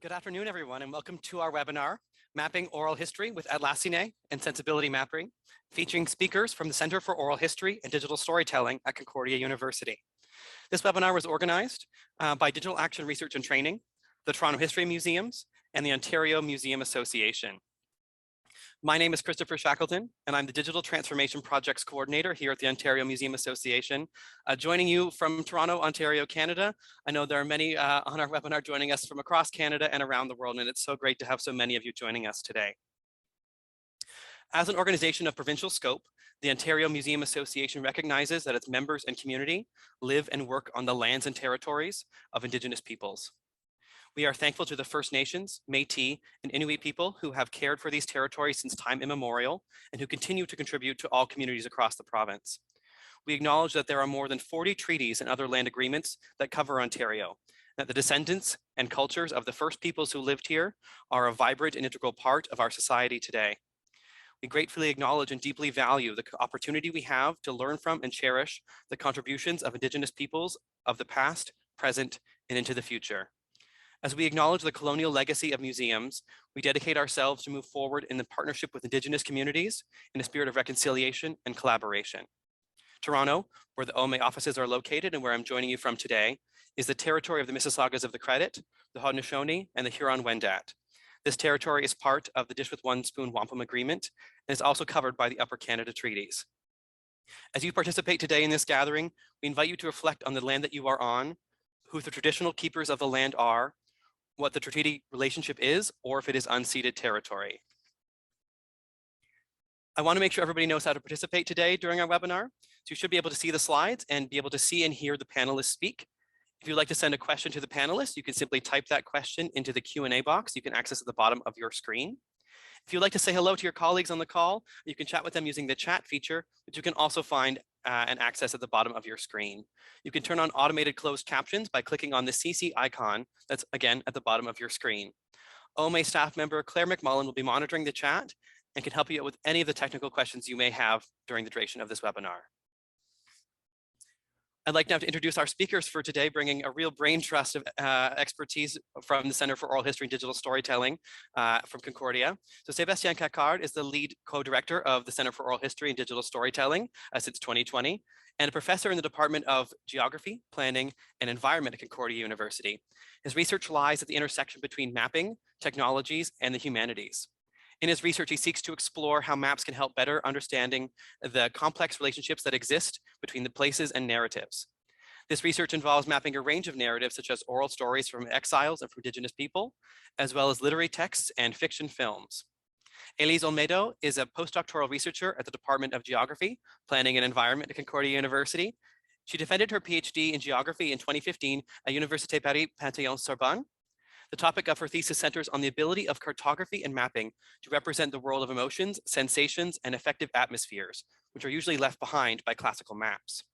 Good afternoon, everyone, and welcome to our webinar, Mapping Oral History with Atlascine and Sensibility Mapping, featuring speakers from the Center for Oral History and Digital Storytelling at Concordia University. This webinar was organized by Digital Action Research and Training, the Toronto History Museums, and the Ontario Museum Association. My name is Christopher Shackleton, and I'm the Digital Transformation Projects Coordinator here at the Ontario Museum Association. Joining you from Toronto, Ontario, Canada. I know there are many on our webinar joining us from across Canada and around the world, and it's so great to have so many of you joining us today. As an organization of provincial scope, the Ontario Museum Association recognizes that its members and community live and work on the lands and territories of Indigenous peoples. We are thankful to the First Nations, Métis, and Inuit people who have cared for these territories since time immemorial and who continue to contribute to all communities across the province. We acknowledge that there are more than 40 treaties and other land agreements that cover Ontario, that the descendants and cultures of the first peoples who lived here are a vibrant and integral part of our society today. We gratefully acknowledge and deeply value the opportunity we have to learn from and cherish the contributions of Indigenous peoples of the past, present, and into the future. As we acknowledge the colonial legacy of museums, we dedicate ourselves to move forward in the partnership with Indigenous communities in a spirit of reconciliation and collaboration. Toronto, where the OMA offices are located and where I'm joining you from today, is the territory of the Mississaugas of the Credit, the Haudenosaunee, and the Huron-Wendat. This territory is part of the Dish with One Spoon Wampum Agreement and is also covered by the Upper Canada Treaties. As you participate today in this gathering, we invite you to reflect on the land that you are on, who the traditional keepers of the land are, what the treaty relationship is, or if it is unceded territory. I want to make sure everybody knows how to participate today during our webinar. So you should be able to see the slides and be able to see and hear the panelists speak. If you'd like to send a question to the panelists, you can simply type that question into the Q&A box you can access at the bottom of your screen. If you'd like to say hello to your colleagues on the call, you can chat with them using the chat feature, which you can also find and access at the bottom of your screen. You can turn on automated closed captions by clicking on the CC icon that's again at the bottom of your screen. OMA staff member Claire McMullen will be monitoring the chat and can help you out with any of the technical questions you may have during the duration of this webinar. I'd like now to introduce our speakers for today, bringing a real brain trust of expertise from the Center for Oral History and Digital Storytelling from Concordia. So Sébastien Cacard is the lead co-director of the Center for Oral History and Digital Storytelling since 2020, and a professor in the Department of Geography, Planning, and Environment at Concordia University. His research lies at the intersection between mapping, technologies, and the humanities. In his research, he seeks to explore how maps can help better understanding the complex relationships that exist between the places and narratives. This research involves mapping a range of narratives such as oral stories from exiles and from Indigenous people, as well as literary texts and fiction films. Elise Olmedo is a postdoctoral researcher at the Department of Geography, Planning and Environment at Concordia University. She defended her PhD in geography in 2015 at Université Paris Panthéon-Sorbonne. The topic of her thesis centers on the ability of cartography and mapping to represent the world of emotions, sensations, and affective atmospheres, which are usually left behind by classical maps.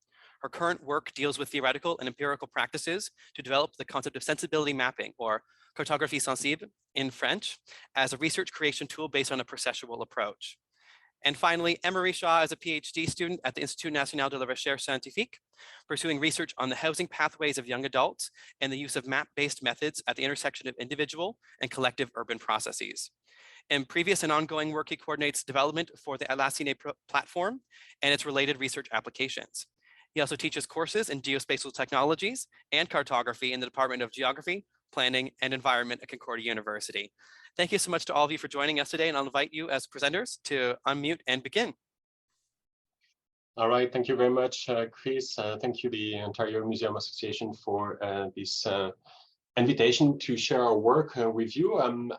Her current work deals with theoretical and empirical practices to develop the concept of sensibility mapping, or cartographie sensible in French, as a research creation tool based on a processual approach. And finally, Emery Shaw is a PhD student at the Institut National de la Recherche Scientifique, pursuing research on the housing pathways of young adults and the use of map-based methods at the intersection of individual and collective urban processes. In previous and ongoing work, he coordinates development for the Atlascine platform and its related research applications. He also teaches courses in geospatial technologies and cartography in the Department of Geography, Planning, and Environment at Concordia University. Thank you so much to all of you for joining us today, and I'll invite you as presenters to unmute and begin. All right, thank you very much, Chris. Thank you, the Ontario Museum Association, for this invitation to share our work with you. I'm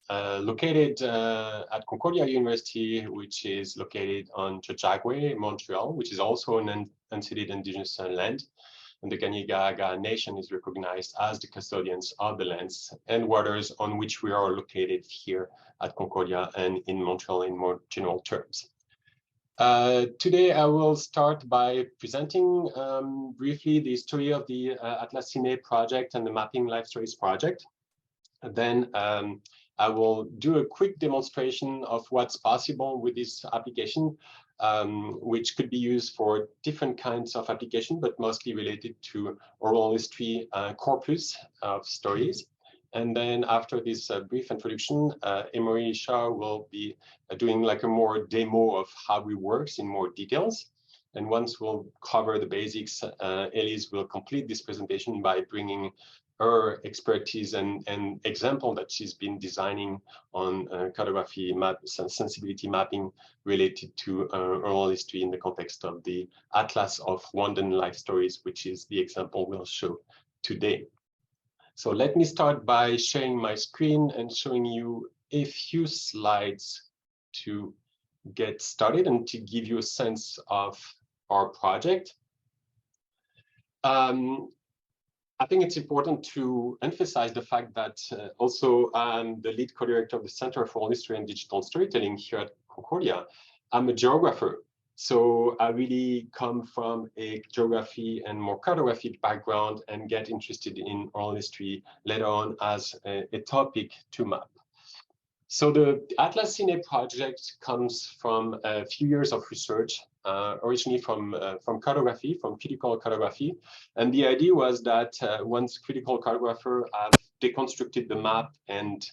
located at Concordia University, which is located on Chachagwe, Montreal, which is also an unceded Indigenous land. And the Kanien'kehá:ka Nation is recognized as the custodians of the lands and waters on which we are located here at Concordia and in Montreal in more general terms. Today, I will start by presenting briefly the story of the Atlascine project and the Mapping Life Stories project. And then I will do a quick demonstration of what's possible with this application, which could be used for different kinds of application, but mostly related to oral history corpus of stories. And then after this brief introduction, Emery Shah will be doing like a more demo of how it works in more details. And once we'll cover the basics, Elise will complete this presentation by bringing her expertise and example that she's been designing on cartography sensibility mapping related to oral history in the context of the Atlas of London Life Stories, which is the example we'll show today. So let me start by sharing my screen and showing you a few slides to get started and to give you a sense of our project. I think it's important to emphasize the fact that also I'm the lead co-director of the Center for Oral History and Digital Storytelling here at Concordia. I'm a geographer, so I really come from a geography and more cartographic background and get interested in oral history later on as a topic to map. So the Atlascine project comes from a few years of research, originally from cartography, from critical cartography. And the idea was that once critical cartographers have deconstructed the map and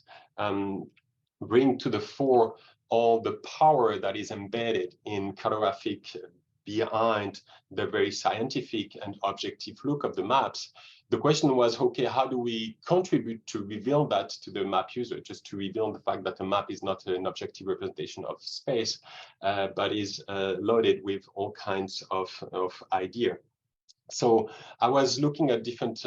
bring to the fore all the power that is embedded in cartographic behind the very scientific and objective look of the maps, the question was, okay, how do we contribute to reveal that to the map user, just to reveal the fact that a map is not an objective representation of space, but is loaded with all kinds of idea. So I was looking at different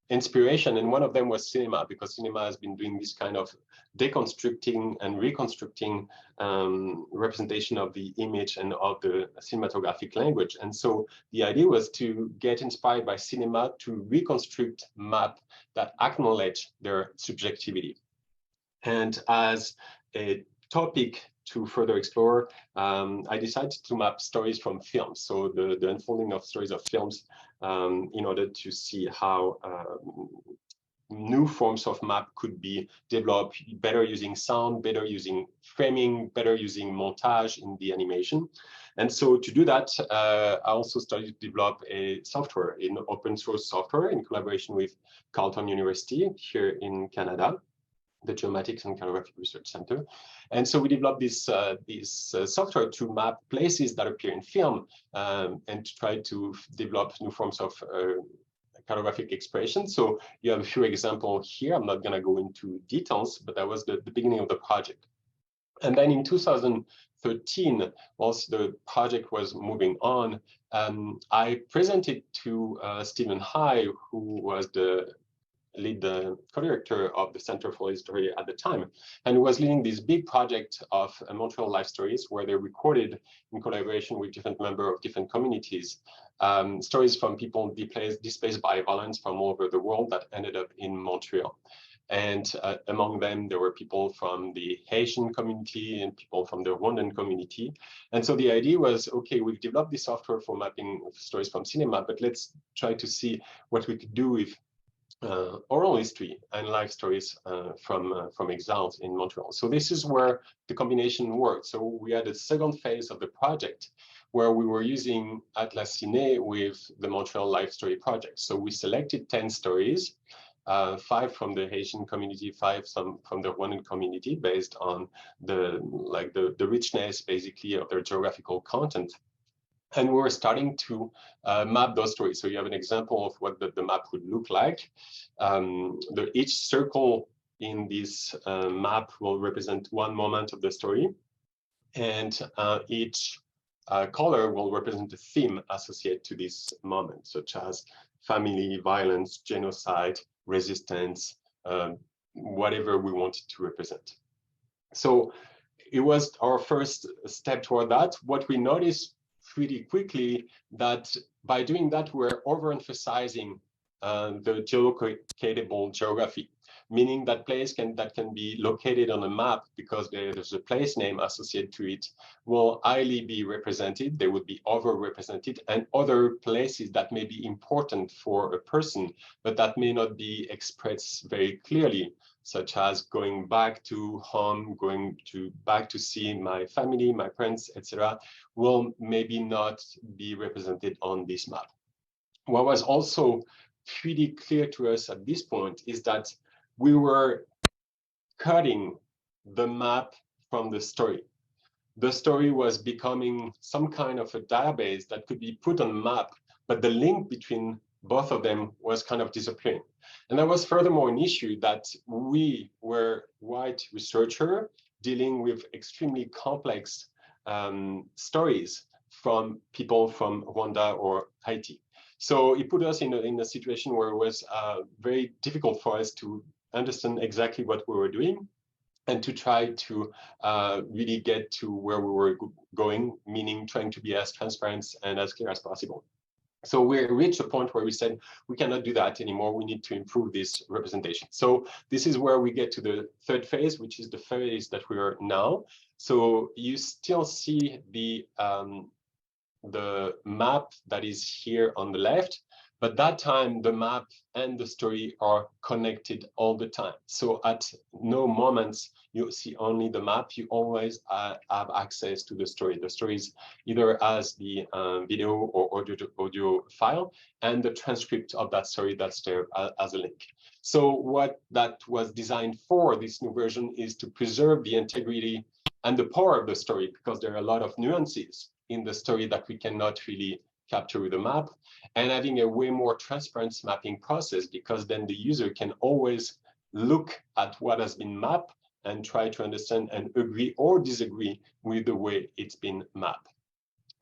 inspiration, and one of them was cinema, because cinema has been doing this kind of deconstructing and reconstructing representation of the image and of the cinematographic language. And so the idea was to get inspired by cinema to reconstruct map that acknowledge their subjectivity. And as a topic to further explore, I decided to map stories from films. So the unfolding of stories of films in order to see how new forms of map could be developed better using sound, better using framing, better using montage in the animation. And so to do that, I also started to develop a software, in open source software in collaboration with Carleton University here in Canada, the Geomatics and Cartographic Research Center. And so we developed this software to map places that appear in film and to try to develop new forms of cartographic expression. So you have a few examples here. I'm not going to go into details, but that was the beginning of the project. And then in 2013, whilst the project was moving on, I presented to Stephen High, who was the co-director of the Center for History at the time, and was leading this big project of Montreal Life Stories, where they recorded in collaboration with different members of different communities, stories from people displaced by violence from all over the world that ended up in Montreal. And among them, there were people from the Haitian community and people from the Rwandan community. And so the idea was, okay, we've developed this software for mapping stories from cinema, but let's try to see what we could do with oral history and life stories from exiles in Montreal. So this is where the combination worked. So we had a second phase of the project where we were using Atlascine with the Montreal Life Story project. So we selected 10 stories, 5 from the Haitian community, 5 from the Rwandan community, based on the richness basically of their geographical content. And we were starting to map those stories. So you have an example of what the map would look like. Each circle in this map will represent one moment of the story. And each color will represent a theme associated to this moment, such as family, violence, genocide, resistance, whatever we wanted to represent. So it was our first step toward that. What we noticed pretty quickly that by doing that, we're overemphasizing the geolocatable geography, meaning that place that can be located on a map because there's a place name associated to it will highly be represented. They would be overrepresented, and other places that may be important for a person, but that may not be expressed very clearly, such as going back to home, back to see my family, my friends, etc., will maybe not be represented on this map. What was also pretty clear to us at this point is that we were cutting the map from the story. The story was becoming some kind of a database that could be put on a map, but the link between both of them was kind of disappearing. And that was furthermore an issue that we were white researcher dealing with extremely complex stories from people from Rwanda or Haiti. So it put us in a situation where it was very difficult for us to understand exactly what we were doing and to try to really get to where we were going, meaning trying to be as transparent and as clear as possible. So we reached a point where we said, we cannot do that anymore. We need to improve this representation. So this is where we get to the third phase, which is the phase that we are now. So you still see the map that is here on the left, but that time the map and the story are connected all the time. So at no moments you see only the map, you always have access to the story. The story is either as the video or audio file and the transcript of that story that's there as a link. So what that was designed for, this new version, is to preserve the integrity and the power of the story, because there are a lot of nuances in the story that we cannot really capture with a map, and having a way more transparent mapping process, because then the user can always look at what has been mapped and try to understand and agree or disagree with the way it's been mapped.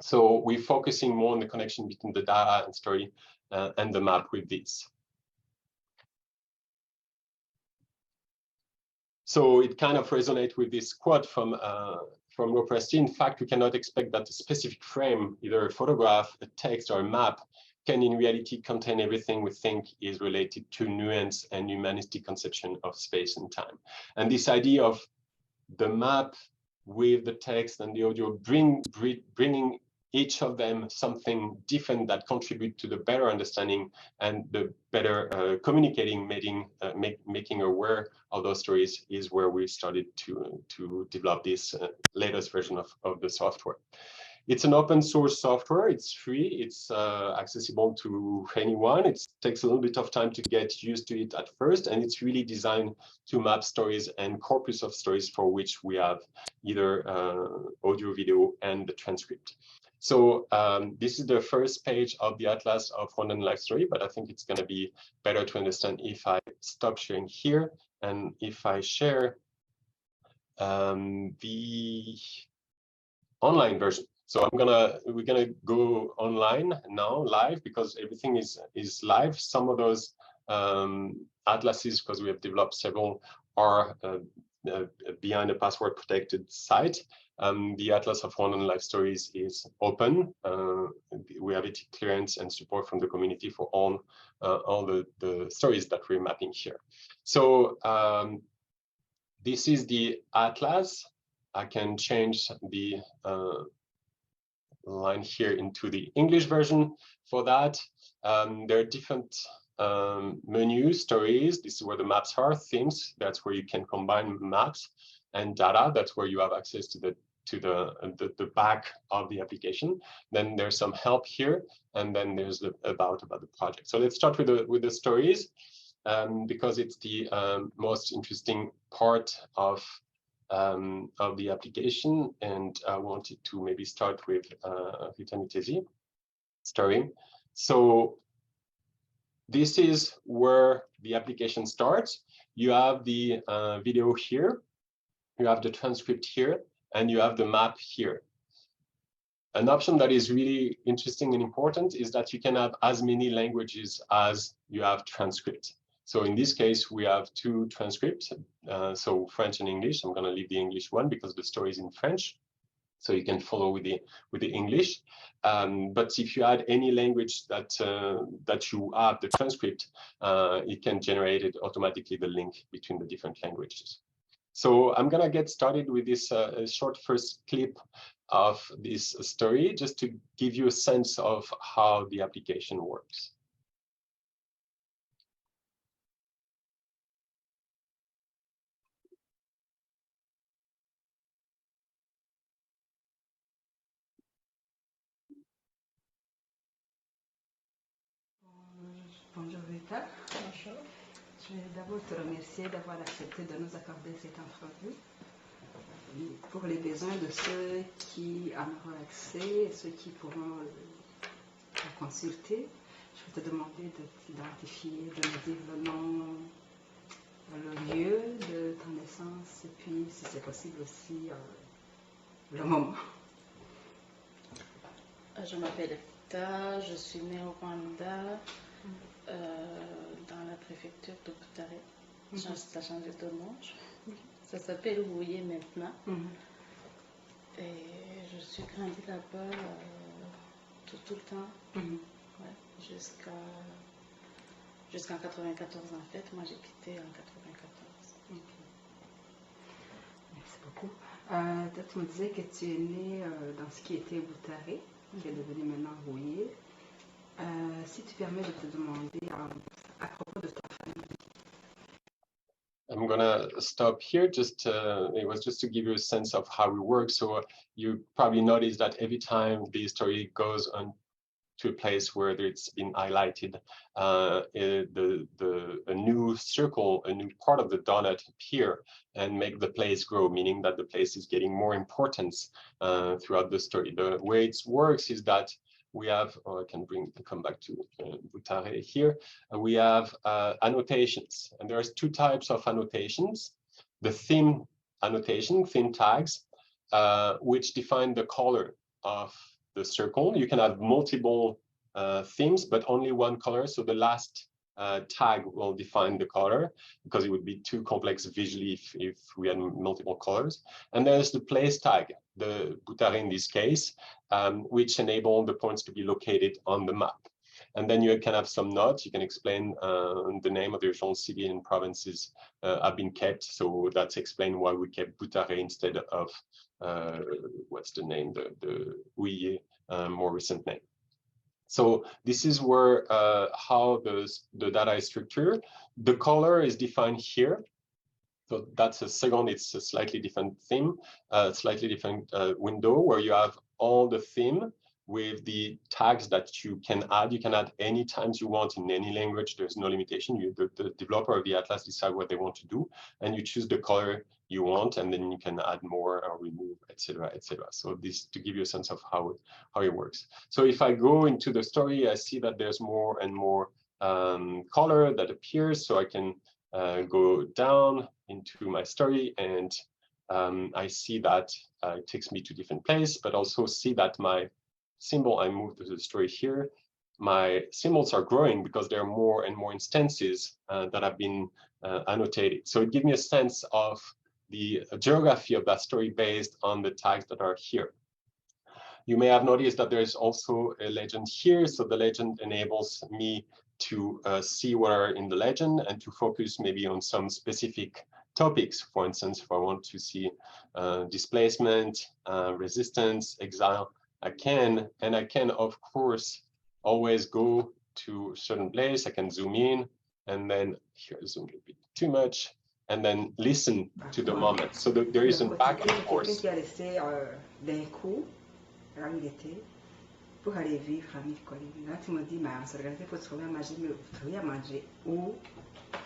So we're focusing more on the connection between the data and story and the map with this. So it kind of resonates with this quote from Lopresti. In fact, we cannot expect that a specific frame, either a photograph, a text, or a map, can in reality contain everything we think is related to nuance and humanistic conception of space and time. And this idea of the map with the text and the audio bringing each of them something different that contribute to the better understanding and the better communicating, making aware of those stories, is where we started to develop this latest version of the software. It's an open source software. It's free. It's accessible to anyone. It takes a little bit of time to get used to it at first, and it's really designed to map stories and corpus of stories for which we have either audio, video, and the transcript. So this is the first page of the Atlas of Rwandan Life Story, but I think it's going to be better to understand if I stop sharing here and if I share the online version. So we're gonna go online now, live, because everything is live. Some of those atlases, because we have developed several, are behind a password protected site. The Atlas of Rwandan Life Stories is open. We have it clearance and support from the community for all the stories that we're mapping here. So this is the Atlas. I can change the line here into the English version. For that, there are different menus, stories. This is where the maps are. Themes, that's where you can combine maps, and data, that's where you have access to the back of the application. Then there's some help here, and then there's the about the project. So let's start with the stories, because it's the most interesting part of the application, and I wanted to maybe start with Vitanitezi story. So this is where the application starts. You have the video here, you have the transcript here, and you have the map here. An option that is really interesting and important is that you can have as many languages as you have transcript. So in this case, we have two transcripts, so French and English. I'm going to leave the English one because the story is in French, so you can follow with the English. But if you add any language that you have the transcript, it can generate it automatically, the link between the different languages. So I'm going to get started with this short first clip of this story, just to give you a sense of how the application works. Bonjour Rita. Bonjour. Je vais d'abord te remercier d'avoir accepté de nous accorder cette entrevue. Pour les besoins de ceux qui en auront accès et ceux qui pourront la consulter, je vais te demander de t'identifier, de me dire le nom, le lieu de ton naissance et puis, si c'est possible aussi, le moment. Je m'appelle Etta, je suis née au Rwanda, dans la préfecture de Butare. Ça a changé de nom. Ça s'appelle Rouillé maintenant. Et je suis grandie là-bas tout le temps, ouais, jusqu'en 94 en fait. Moi j'ai quitté en 94. Merci beaucoup. Toi, tu me disais que tu es née dans ce qui était Butare, qui est devenu maintenant Rouillé. Si tu permets de te demander à propos de ta famille. I'm gonna stop here. Just it was just to give you a sense of how we work. So you probably noticed that every time the story goes on to a place where it's been highlighted, a new circle, a new part of the donut appear and make the place grow, meaning that the place is getting more importance throughout the story. The way it works is that we have, or I can come back to Butare here. We have annotations, and there's two types of annotations. The theme annotation, theme tags, which define the color of the circle. You can have multiple themes, but only one color. So the last tag will define the color, because it would be too complex visually if we had multiple colors. And there's the place tag, the Butare in this case, which enable the points to be located on the map. And then you can have some notes. You can explain the name of the regional city and provinces have been kept. So that's explain why we kept Butare instead of what's the name, the Ouye, more recent name. So this is where how the data is structured. The color is defined here. So that's a second, it's a slightly different theme, slightly different window where you have all the theme with the tags that you can add. You can add any times you want in any language. There's no limitation. The developer of the Atlas decide what they want to do, and you choose the color you want, and then you can add more or remove, etc., etc. So this to give you a sense of how it works. So if I go into the story, I see that there's more and more color that appears. So I can go down into my story, and I see that it takes me to different places, but also see that my symbol, I move to the story here, my symbols are growing because there are more and more instances that have been annotated. So it gives me a sense of the geography of that story based on the tags that are here. You may have noticed that there's also a legend here. So the legend enables me to see what are in the legend and to focus maybe on some specific topics. For instance, if I want to see displacement, resistance, exile, I can, and I can, of course, always go to a certain place. I can zoom in, and then here I zoom a bit too much, and then listen to the moment. So there is a back and forth. Quelqu'un qui a laissé d'un coup, là où il était, pour aller vivre la vie de là, tu me dis, mais on s'est regardé pour trouver à manger, mais vous trouvez à manger où,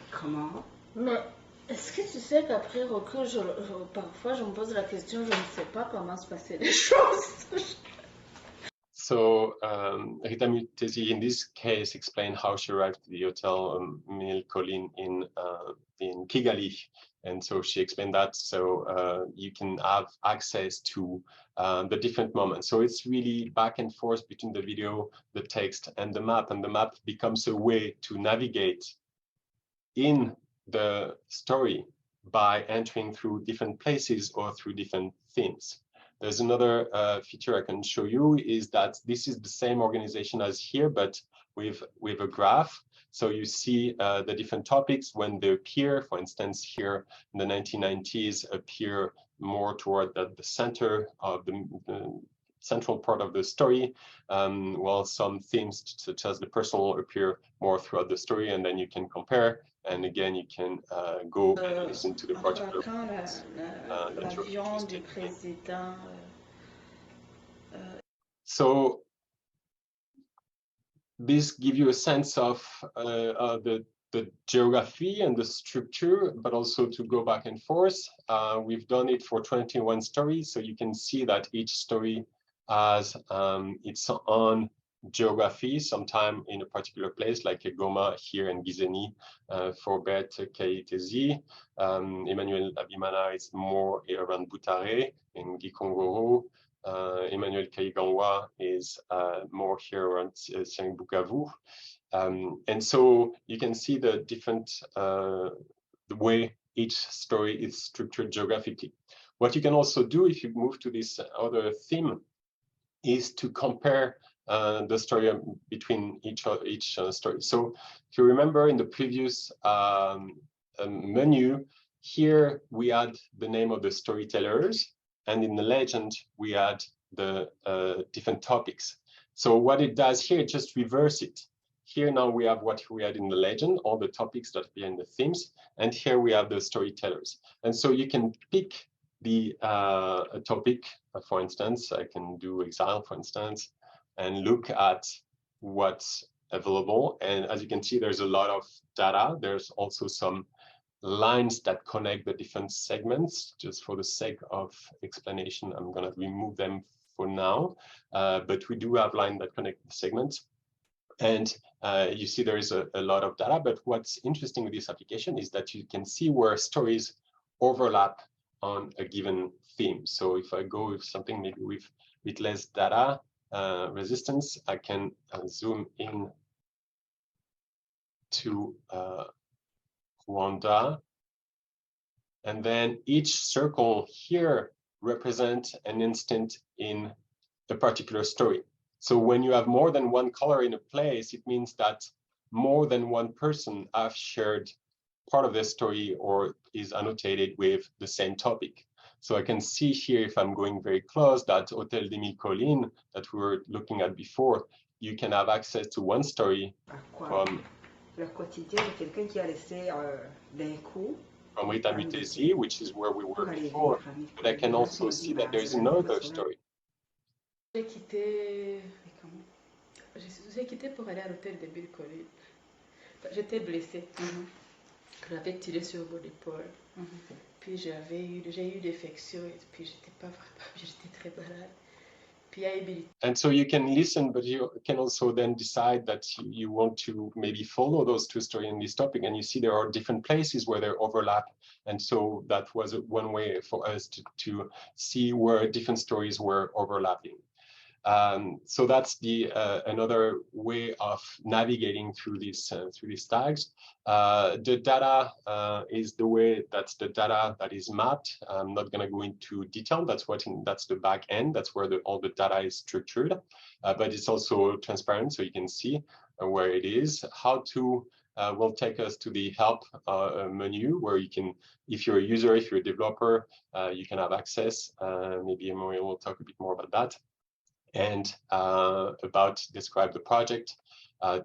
comment? Mais est-ce que tu sais qu'après recul, parfois je me pose la question, je ne sais pas comment se passaient les choses. So Rita Mutesi, in this case, explained how she arrived at the hotel Mille Collines in Kigali. And so she explained that so you can have access to the different moments. So it's really back and forth between the video, the text, and the map becomes a way to navigate in the story by entering through different places or through different themes. There's another feature I can show you is that this is the same organization as here, but with a graph. So you see the different topics when they appear. For instance, here in the 1990s appear more toward the center of the central part of the story, while some themes such as the personal appear more throughout the story, and then you can compare. And again, you can go and listen to the particular l'avion du président. So this gives you a sense of the the geography and the structure, but also to go back and forth. We've done it for 21 stories, so you can see that each story has its own geography, sometime in a particular place, like Goma here in Gizeni, for Bert Kaitezi. Emmanuel Abimana is more around Butare in Gikongoro. Emmanuel Kaiganwa is more here around Siang Bukavu. And so you can see the different, the way each story is structured geographically. What you can also do if you move to this other theme is to compare the story between each story. So if you remember in the previous menu, here we had the name of the storytellers, and in the legend we had the different topics. So what it does here, it just reverse it. Here now we have what we had in the legend, all the topics that appear in the themes, and here we have the storytellers. And so you can pick the topic, for instance, I can do exile, for instance, and look at what's available. And as you can see, there's a lot of data. There's also some lines that connect the different segments. Just for the sake of explanation, I'm going to remove them for now. But we do have lines that connect the segments. And you see there is a lot of data. But what's interesting with this application is that you can see where stories overlap on a given theme. So if I go with something maybe with less data resistance, I can zoom in to Rwanda. And then each circle here represents an instant in a particular story. So when you have more than one color in a place, it means that more than one person have shared part of the story or is annotated with the same topic. So I can see here, if I'm going very close, that Hôtel des Mille Collines that we were looking at before, you can have access to one story from Rita Mutesi, which is where we were before, but I can also see that there's another story. J'ai quitté pour aller à l'hôtel des Mille Collines. J'étais blessée. J'avais tiré sur mon épaule. Puis j'ai eu des infections et puis j'étais très malade. And so you can listen, but you can also then decide that you want to maybe follow those two stories in this topic. And you see there are different places where they overlap. And so that was one way for us to see where different stories were overlapping. So that's the another way of navigating through these tags. The data is the way that's the data that is mapped. I'm not going to go into detail. That's the back end. That's where all the data is structured, but it's also transparent, so you can see where it is. How to will take us to the help menu, where you can, if you're a user, if you're a developer, you can have access. Maybe Emory will talk a bit more about that. And describe the project,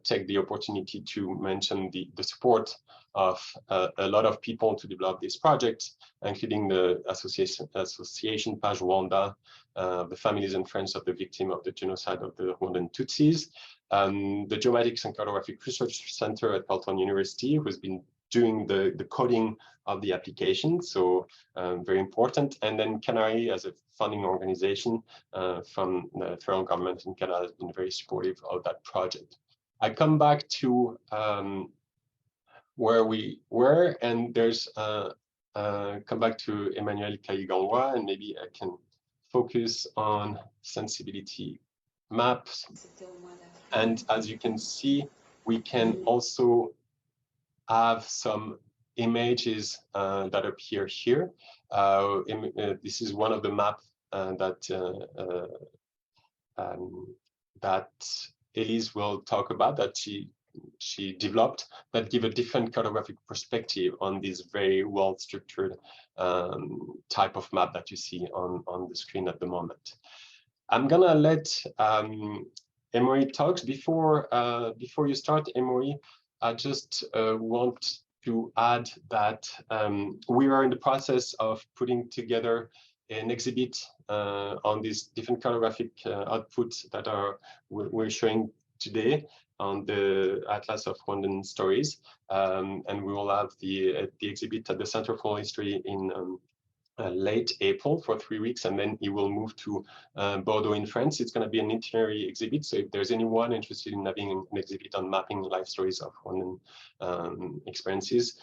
take the opportunity to mention the support of a lot of people to develop this project, including the association Page Rwanda, the families and friends of the victim of the genocide of the Rwandan Tutsis, the Geomatics and Cartographic Research Center at Carleton University, who's been doing the coding of the application, so very important. And then Canary, as a funding organization from the federal government in Canada, has been very supportive of that project. I come back to where we were, and there's come back to Emmanuel Kaiganwa, and maybe I can focus on sensibility maps. And as you can see, we can also have some images that appear here. This is one of the maps that Elise will talk about, that she developed, that give a different cartographic perspective on this very well-structured type of map that you see on the screen at the moment. I'm gonna let Emory talk. Before you start, Emory, I just want to add that we are in the process of putting together an exhibit on these different cartographic outputs that we're showing today. on the Atlas of Rwandan Stories, and we will have the exhibit at the Center for History in late April for 3 weeks, and then he will move to Bordeaux in France. It's going to be an itinerary exhibit, so if there's anyone interested in having an exhibit on mapping life stories of Rwandan experiences,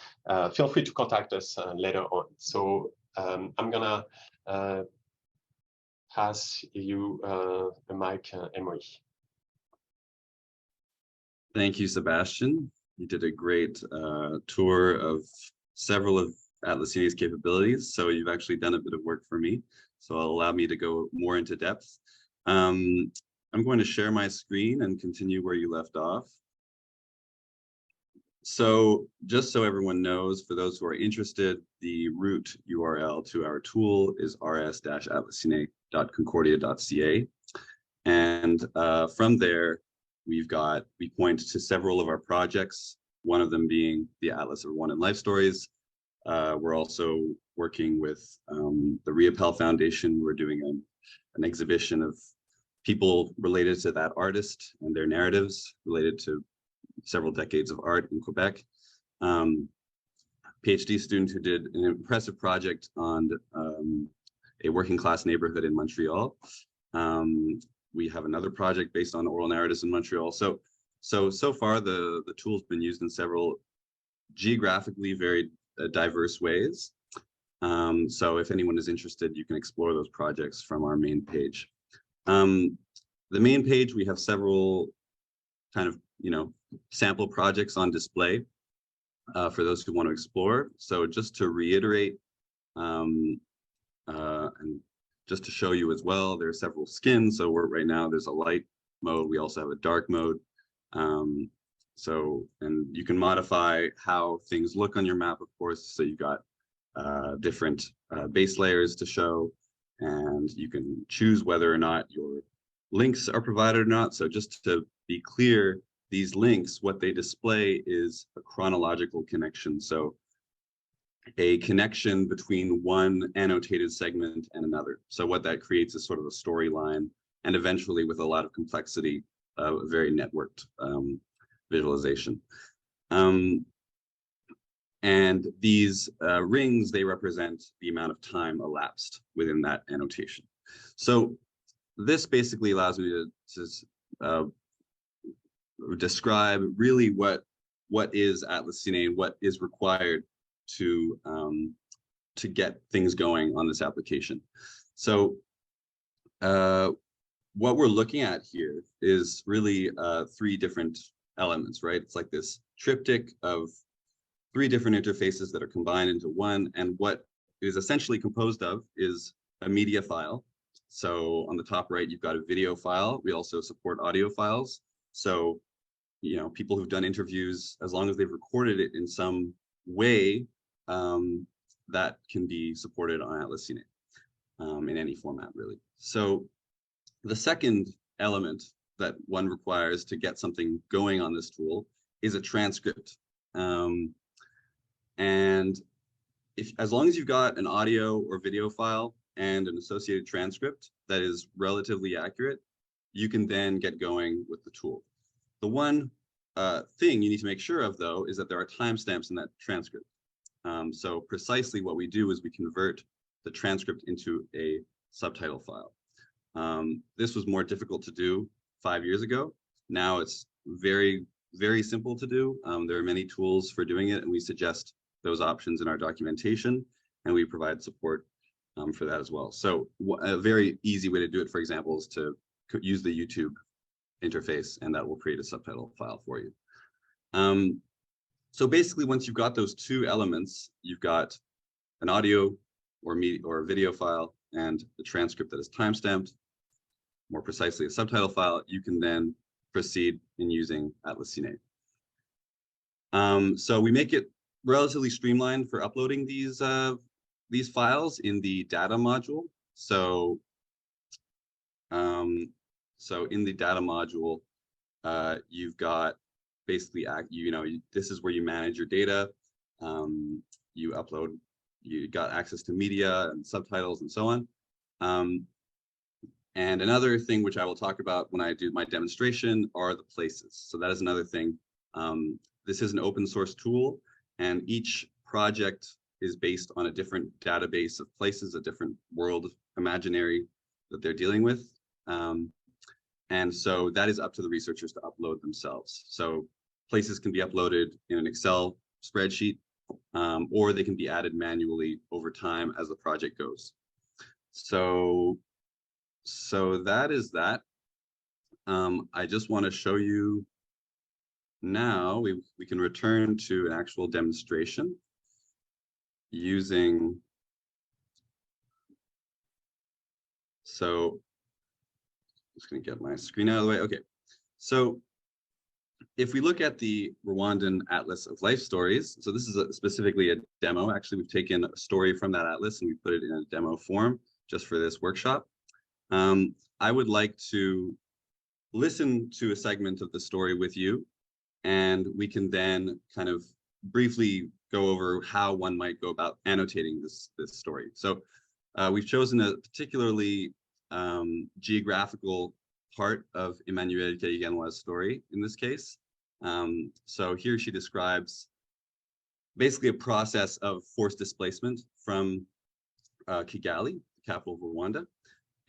feel free to contact us later on. So I'm gonna pass you the mic, Emery. Thank you, Sebastian. You did a great tour of several of Atlascine's capabilities. So you've actually done a bit of work for me. So it'll allow me to go more into depth. I'm going to share my screen and continue where you left off. So just so everyone knows, for those who are interested, the root URL to our tool is rs-atlascine.concordia.ca. And from there, we point to several of our projects, one of them being the Atlas of Rwandan Life Stories. We're also working with the Riopel Foundation. We're doing an exhibition of people related to that artist and their narratives related to several decades of art in Quebec. PhD student who did an impressive project on a working class neighborhood in Montreal. We have another project based on oral narratives in Montreal. So far the tool's been used in several geographically very diverse ways. So if anyone is interested, you can explore those projects from our main page. The main page, we have several kind of, sample projects on display for those who want to explore. So just to reiterate, and just to show you as well, there are several skins. So right now there's a light mode. We also have a dark mode. And you can modify how things look on your map, of course. So you've got different base layers to show, and you can choose whether or not your links are provided or not. So just to be clear, these links, what they display is a chronological connection. So a connection between one annotated segment and another. So what that creates is sort of a storyline, and eventually, with a lot of complexity, a very networked visualization. And these rings, they represent the amount of time elapsed within that annotation. So this basically allows me to describe really what is Atlascine and what is required to get things going on this application. So what we're looking at here is really 3 different elements, right? It's like this triptych of 3 different interfaces that are combined into one, and what it is essentially composed of is a media file. So on the top right, you've got a video file. We also support audio files. So, people who've done interviews, as long as they've recorded it in some way, that can be supported on Atlascine in any format, really. So the second element that one requires to get something going on this tool is a transcript. And as long as you've got an audio or video file and an associated transcript that is relatively accurate, you can then get going with the tool. The one thing you need to make sure of, though, is that there are timestamps in that transcript. So precisely what we do is we convert the transcript into a subtitle file. This was more difficult to do 5 years ago. Now it's very, very simple to do. There are many tools for doing it, and we suggest those options in our documentation, and we provide support for that as well. So a very easy way to do it, for example, is to use the YouTube interface, and that will create a subtitle file for you. So basically, once you've got those 2 elements, you've got an audio or video file and the transcript that is timestamped, more precisely a subtitle file, you can then proceed in using Atlascine. So we make it relatively streamlined for uploading these files in the data module. So in the data module, you've got basically, this is where you manage your data. You got access to media and subtitles and so on. And another thing which I will talk about when I do my demonstration are the places. So that is another thing. This is an open source tool, and each project is based on a different database of places, a different world imaginary that they're dealing with. And so that is up to the researchers to upload themselves. So places can be uploaded in an Excel spreadsheet, or they can be added manually over time as the project goes. So that is that. I just want to show you now, we can return to an actual demonstration using, so I'm just going to get my screen out of the way. Okay, so if we look at the Rwandan Atlas of Life Stories, so this is specifically a demo. Actually, we've taken a story from that atlas and we put it in a demo form just for this workshop. I would like to listen to a segment of the story with you, and we can then kind of briefly go over how one might go about annotating this story. So we've chosen a particularly geographical part of Emmanuelle Kariganwa's story in this case. So here she describes basically a process of forced displacement from Kigali, the capital of Rwanda.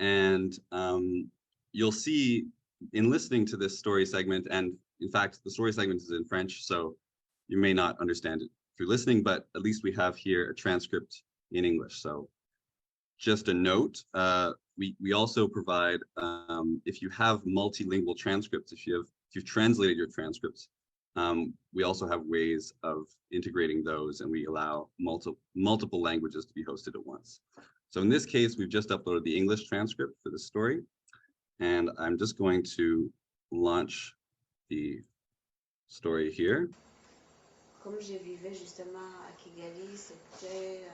And you'll see in listening to this story segment, and in fact, the story segment is in French, so you may not understand it through listening, but at least we have here a transcript in English. So just a note, we also provide, if you have multilingual transcripts, if you've translated your transcripts, we also have ways of integrating those, and we allow multiple languages to be hosted at once. So in this case, we've just uploaded the English transcript for the story, and I'm just going to launch the story here. Comme je vivais justement à Kigali, c'était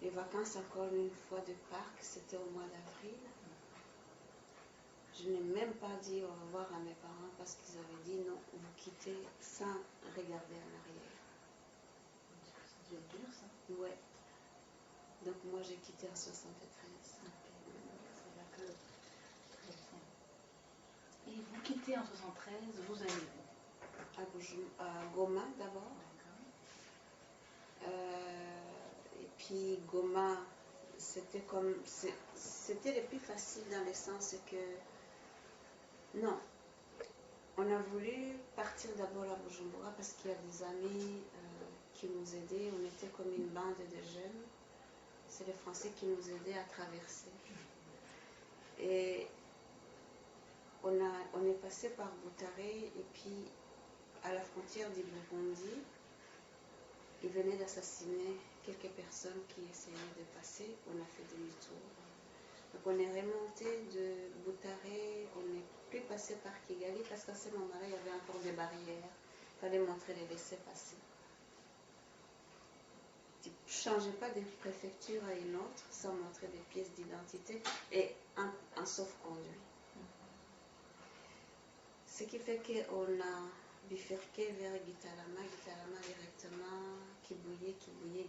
les vacances encore une fois de Pâques, c'était au mois d'avril. Je n'ai même pas dit au revoir à mes parents parce qu'ils avaient dit non, vous quittez sans regarder en arrière. C'est dur ça. Ouais. Donc moi j'ai quitté en 73. Et vous quittez en 73, vous allez où? À Goma d'abord. Et puis Goma, c'était le plus facile dans le sens que non, on a voulu partir d'abord à Bujumbura parce qu'il y a des amis qui nous aidaient. On était comme une bande de jeunes. C'est les Français qui nous aidaient à traverser. Et on est passé par Boutaré, et puis à la frontière du Burundi, ils venaient d'assassiner quelques personnes qui essayaient de passer. On a fait demi-tour. Donc on est remonté de Boutaré, on n'est plus passé par Kigali parce qu'à ce moment-là, il y avait encore des barrières. Il fallait montrer les laissez-passer. Tu ne changeais pas de préfecture à une autre sans montrer des pièces d'identité et un sauf-conduit. Ce qui fait qu'on a bifurqué vers Gitarama directement, Kibuye,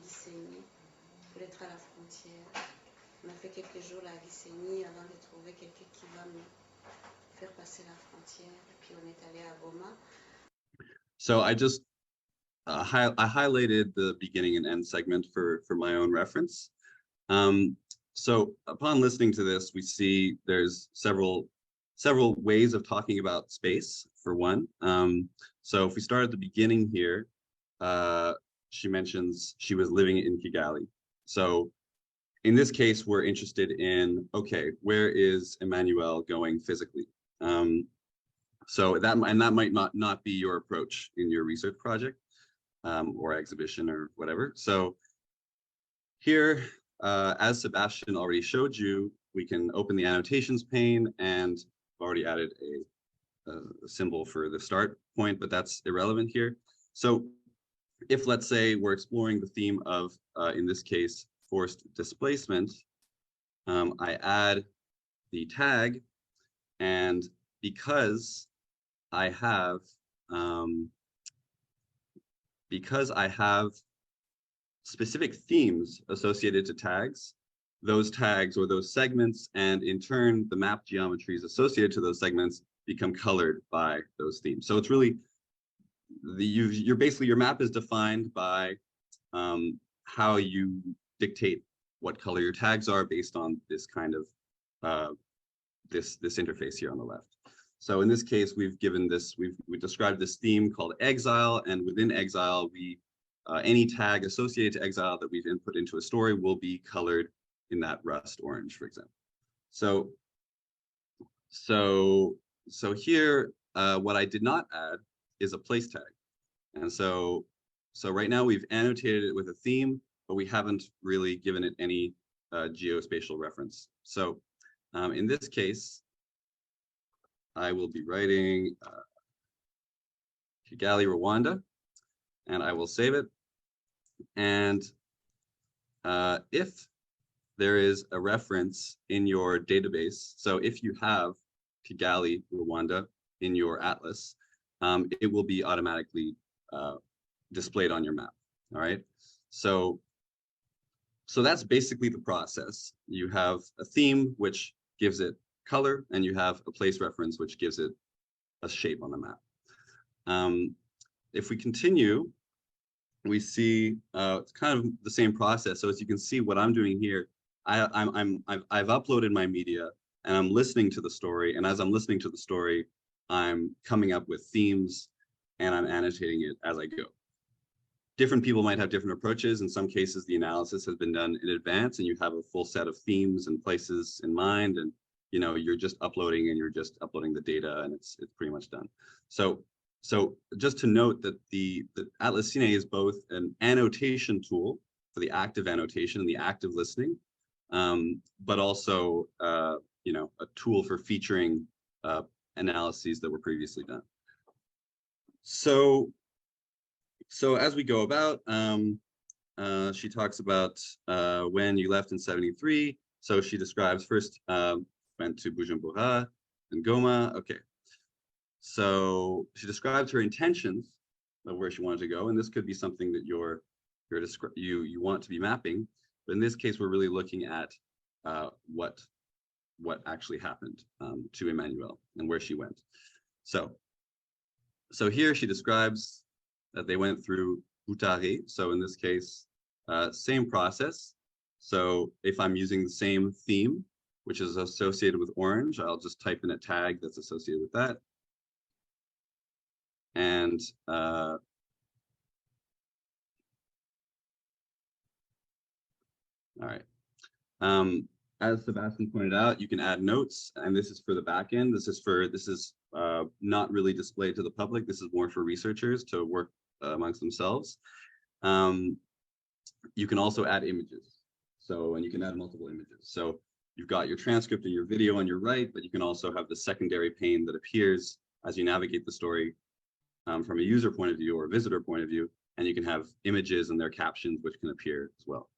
Gisenyi, pour être à la frontière. On a fait quelques jours à Gisenyi avant de trouver quelqu'un qui va nous faire passer la frontière, et puis on est allé à Goma. So I just I highlighted the beginning and end segment for my own reference. So upon listening to this, we see there's several ways of talking about space, for one. So if we start at the beginning here, she mentions she was living in Kigali. So in this case, we're interested in, okay, where is Emmanuelle going physically? So that might not be your approach in your research project or exhibition or whatever. So here, as Sebastian already showed you, we can open the annotations pane, and already added a symbol for the start point, but that's irrelevant here. So if, let's say, we're exploring the theme of, in this case, forced displacement, I add the tag, and because I have specific themes associated to tags, those tags or those segments, and in turn, the map geometries associated to those segments become colored by those themes. So it's really, you're basically, your map is defined by how you dictate what color your tags are based on this kind of this interface here on the left. So in this case, we've described this theme called exile, and within exile, any tag associated to exile that we've input into a story will be colored in that rust orange, for example. So here, what I did not add is a place tag. And so right now we've annotated it with a theme, but we haven't really given it any geospatial reference. So in this case, I will be writing Kigali, Rwanda, and I will save it. And if there is a reference in your database, so if you have Kigali, Rwanda in your atlas, it will be automatically displayed on your map. All right. So that's basically the process. You have a theme which gives it color, and you have a place reference which gives it a shape on the map. If we continue, we see it's kind of the same process. So as you can see, what I'm doing here, I've uploaded my media and I'm listening to the story. And as I'm listening to the story, I'm coming up with themes and I'm annotating it as I go. Different people might have different approaches. In some cases, the analysis has been done in advance and you have a full set of themes and places in mind, and you're just uploading the data, and it's pretty much done. So just to note that the Atlascine is both an annotation tool for the active annotation and the active listening, but also a tool for featuring analyses that were previously done. So as we go about, she talks about when you left in '73. So she describes first went to Bujumbura and Goma. Okay. So she describes her intentions of where she wanted to go, and this could be something that you want to be mapping. But in this case, we're really looking at what actually happened to Emmanuel and where she went. So here she describes that they went through Butare. So in this case, same process. So if I'm using the same theme, which is associated with orange, I'll just type in a tag that's associated with that. And all right. As Sebastian pointed out, you can add notes, and this is for the back end. This is not really displayed to the public. This is more for researchers to work amongst themselves. You can also add images. And you can add multiple images. So you've got your transcript and your video on your right, but you can also have the secondary pane that appears as you navigate the story from a user point of view or a visitor point of view, and you can have images and their captions which can appear as well.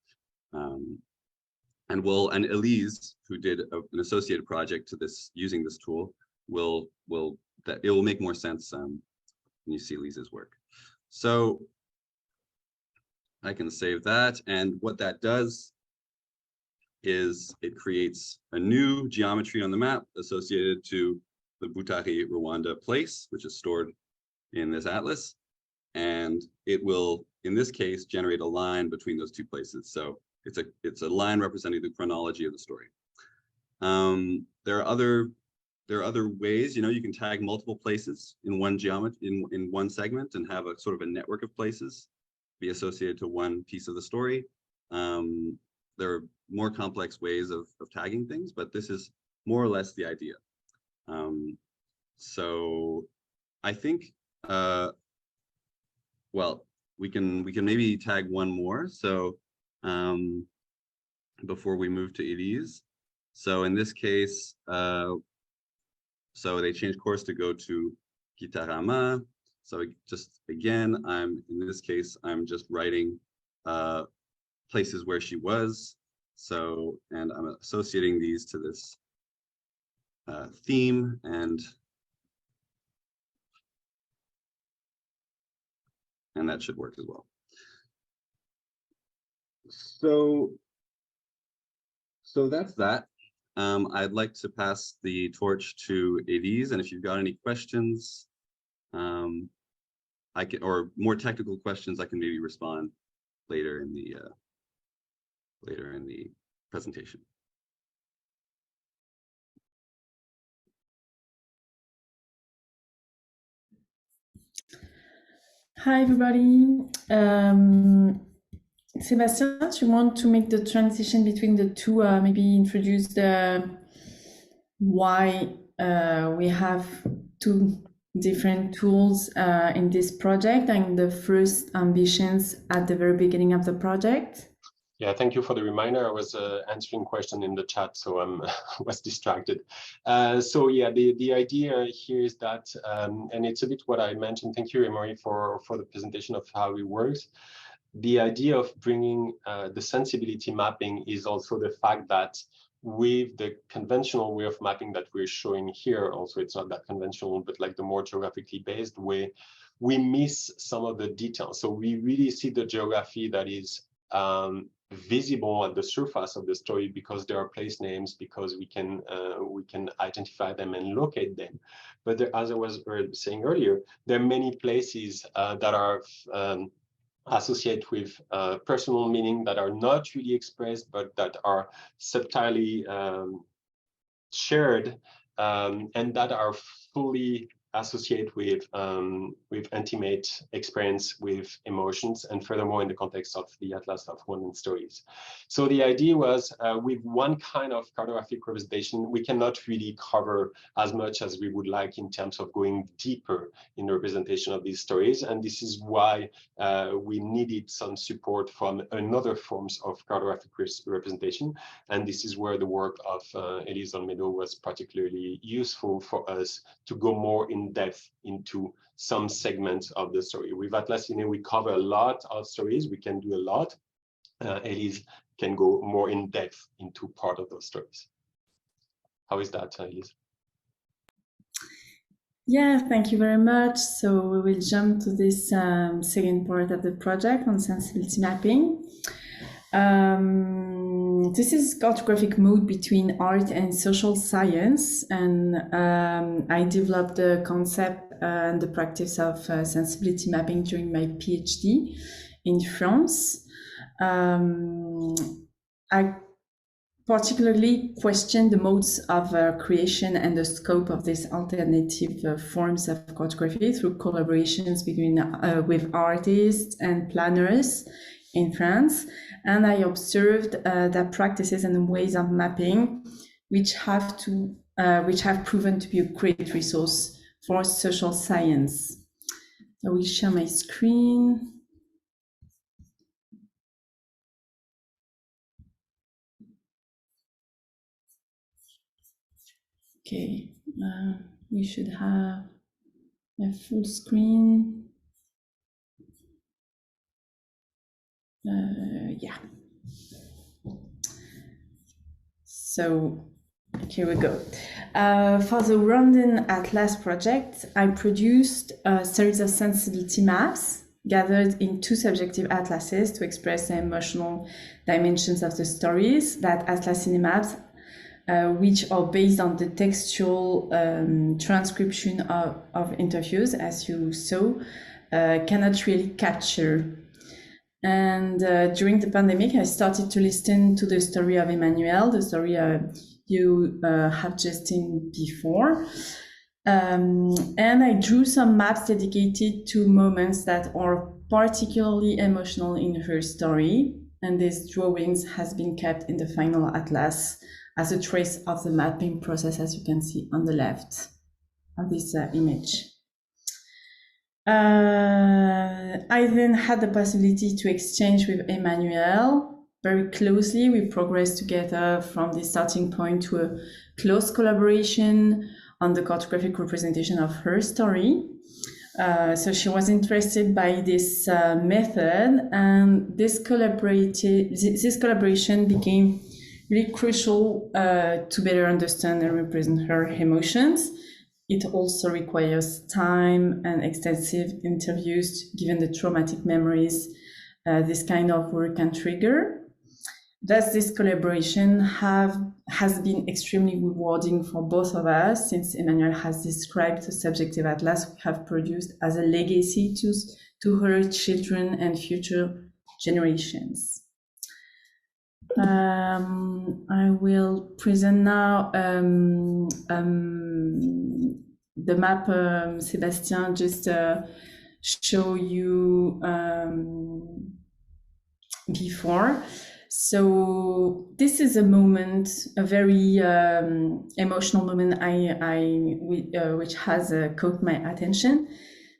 And Elise, who did an associated project to this using this tool, it will make more sense when you see Elise's work. So I can save that, and what that does is it creates a new geometry on the map associated to the Butare Rwanda place, which is stored in this atlas, and it will, in this case, generate a line between those two places. So it's a line representing the chronology of the story. There are other ways. You can tag multiple places in one geometry in one segment and have a sort of a network of places be associated to one piece of the story. There are more complex ways of tagging things, but this is more or less the idea. So I think, well, we can maybe tag one more. So before we move to Elise. So in this case, so they changed course to go to Gitarama. So just again, in this case, I'm just writing places where she was. So, and I'm associating these to this theme, and that should work as well. So that's that. I'd like to pass the torch to Elise, and if you've got any questions, I can, or more technical questions, I can maybe respond later in the presentation. Hi, everybody. Sebastian, do you want to make the transition between the two? Maybe introduce the why we have two different tools in this project and the first ambitions at the very beginning of the project. Yeah, thank you for the reminder. I was answering question in the chat, so I was distracted. So yeah, the idea here is that, and it's a bit what I mentioned. Thank you, Emery, for the presentation of how it works. The idea of bringing the sensibility mapping is also the fact that with the conventional way of mapping that we're showing here, also it's not that conventional, but like the more geographically based way, we miss some of the details. So we really see the geography that is visible at the surface of the story because there are place names, because we can identify them and locate them. But there, as I was saying earlier, there are many places that are associated with personal meaning that are not really expressed, but that are subtly shared and that are fully associated with intimate experience with emotions, and furthermore in the context of the Atlas of Wandering Stories. So the idea was with one kind of cartographic representation, we cannot really cover as much as we would like in terms of going deeper in the representation of these stories. And this is why we needed some support from another forms of cartographic representation. And this is where the work of Elise Olmedo was particularly useful for us to go more in depth into some segments of the story. With Atlascine, we cover a lot of stories. We can do a lot. Elise can go more in depth into part of those stories. How is that, Elise? Yeah, thank you very much. So we will jump to this second part of the project on sensibility mapping. This is cartographic mode between art and social science, and I developed the concept and the practice of sensibility mapping during my PhD in France. I particularly question the modes of creation and the scope of these alternative forms of cartography through collaborations between with artists and planners in France. And I observed that practices and ways of mapping which have proven to be a great resource for social science. I will share my screen. Okay, we should have a full screen. Yeah. So here we go. For the Rwandan Atlas project, I produced a series of sensibility maps gathered in two subjective atlases to express the emotional dimensions of the stories. That Atlascine maps, which are based on the textual transcription of interviews, as you saw, cannot really capture. And during the pandemic, I started to listen to the story of Emmanuel, the story you have just seen before. And I drew some maps dedicated to moments that are particularly emotional in her story. And these drawings has been kept in the final atlas as a trace of the mapping process, as you can see on the left of this image. I then had the possibility to exchange with Emmanuel very closely. We progressed together from the starting point to a close collaboration on the cartographic representation of her story. So she was interested by this method, and this collaboration became really crucial to better understand and represent her emotions. It also requires time and extensive interviews, given the traumatic memories this kind of work can trigger. Thus, this collaboration has been extremely rewarding for both of us, since Emmanuelle has described the subjective atlas we have produced as a legacy to her children and future generations. I will present now the map Sébastien just show you before. So this is a moment, a very emotional moment which has caught my attention.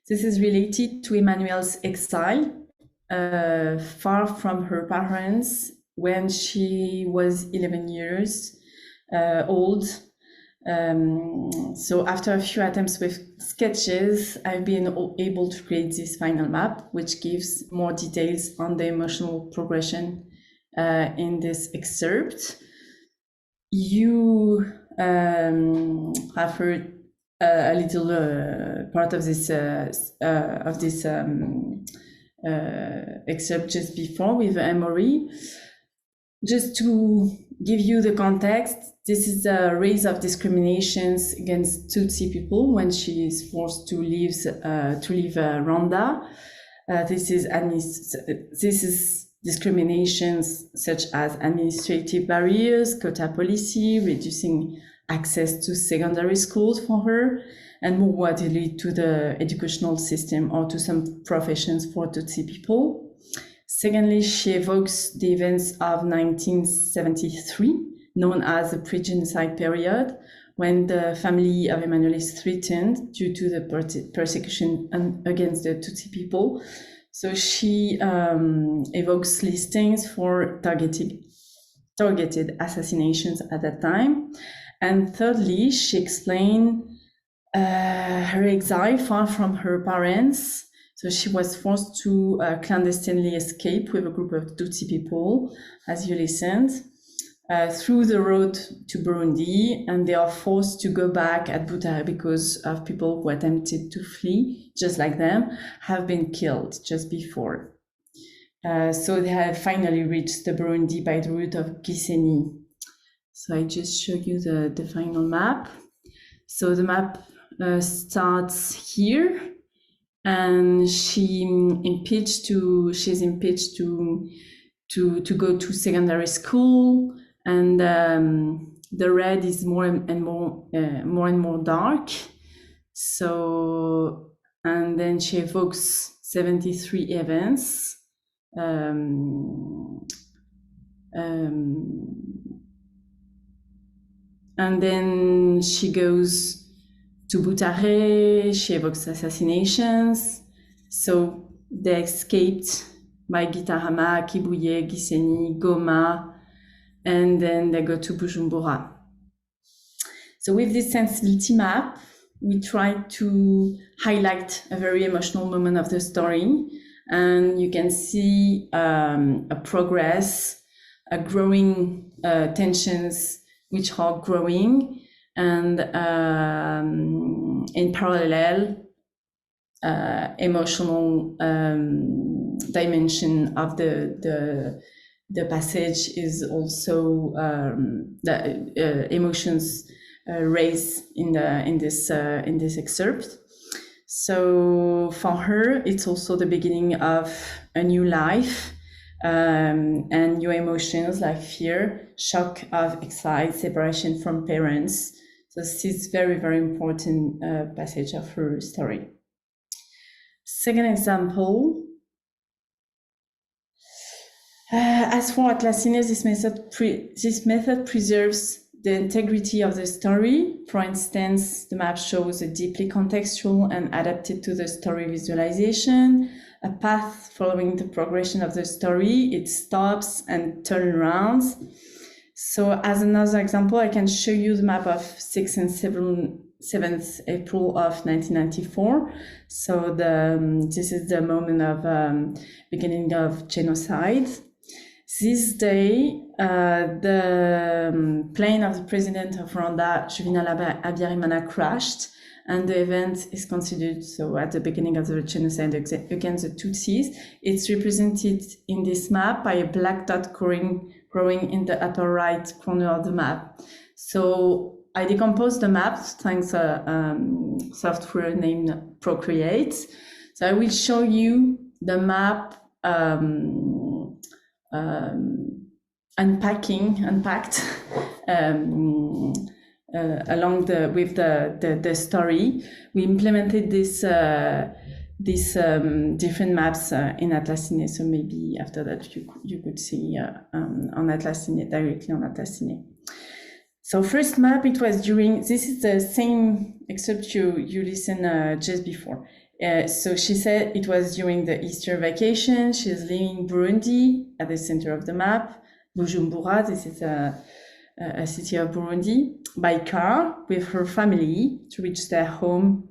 This is related to Emmanuelle's exile, far from her parents when she was 11 years old. So after a few attempts with sketches, I've been able to create this final map, which gives more details on the emotional progression in this excerpt. You have heard a little part of this excerpt just before with Emory. Just to give you the context, this is a race of discriminations against Tutsi people when she is forced to leave Rwanda. This is discriminations such as administrative barriers, quota policy, reducing access to secondary schools for her, and more widely to the educational system or to some professions for Tutsi people. Secondly, she evokes the events of 1973, known as the pre-genocide period, when the family of Emmanuelle is threatened due to the persecution against the Tutsi people. So she evokes listings for targeted assassinations at that time. And thirdly, she explained her exile far from her parents. So she was forced to clandestinely escape with a group of Tutsi people, as you listened, through the road to Burundi, and they are forced to go back at Butare because of people who attempted to flee, just like them, have been killed just before. So they have finally reached the Burundi by the route of Gisenyi. So I just show you the final map. So the map starts here. And she's impeached to go to secondary school, and the red is more and more dark. So, and then she evokes 73 events. And then she goes to Butare, she evokes assassinations. So they escaped by Gitarama, Kibuye, Gisenyi, Goma, and then they go to Bujumbura. So with this sensibility map, we try to highlight a very emotional moment of the story. And you can see a progress, a growing tensions which are growing. And in parallel, emotional dimension of the passage is also the emotions raised in this excerpt. So for her, it's also the beginning of a new life. And new emotions like fear, shock of exile, separation from parents. So this is very, very important passage of her story. Second example. As for Atlascine, this method preserves the integrity of the story. For instance, the map shows a deeply contextual and adapted to the story visualization, a path following the progression of the story. It stops and turns around. So as another example, I can show you the map of 6th and 7th April of 1994. So this is the moment of beginning of genocide. This day, the plane of the president of Rwanda, Juvenal Habyarimana, crashed, and the event is considered, so at the beginning of the genocide against the Tutsis. It's represented in this map by a black dot growing in the upper right corner of the map. So I decomposed the map thanks to a software named Procreate. So I will show you the map unpacked along with the story. We implemented these different maps in Atlascine. So maybe after that you could see on Atlascine, directly on Atlascine. So first map, it was during, this is the same except you listened just before. So she said it was during the Easter vacation. She's living in Burundi at the center of the map. Bujumbura, this is a city of Burundi, by car with her family to reach their home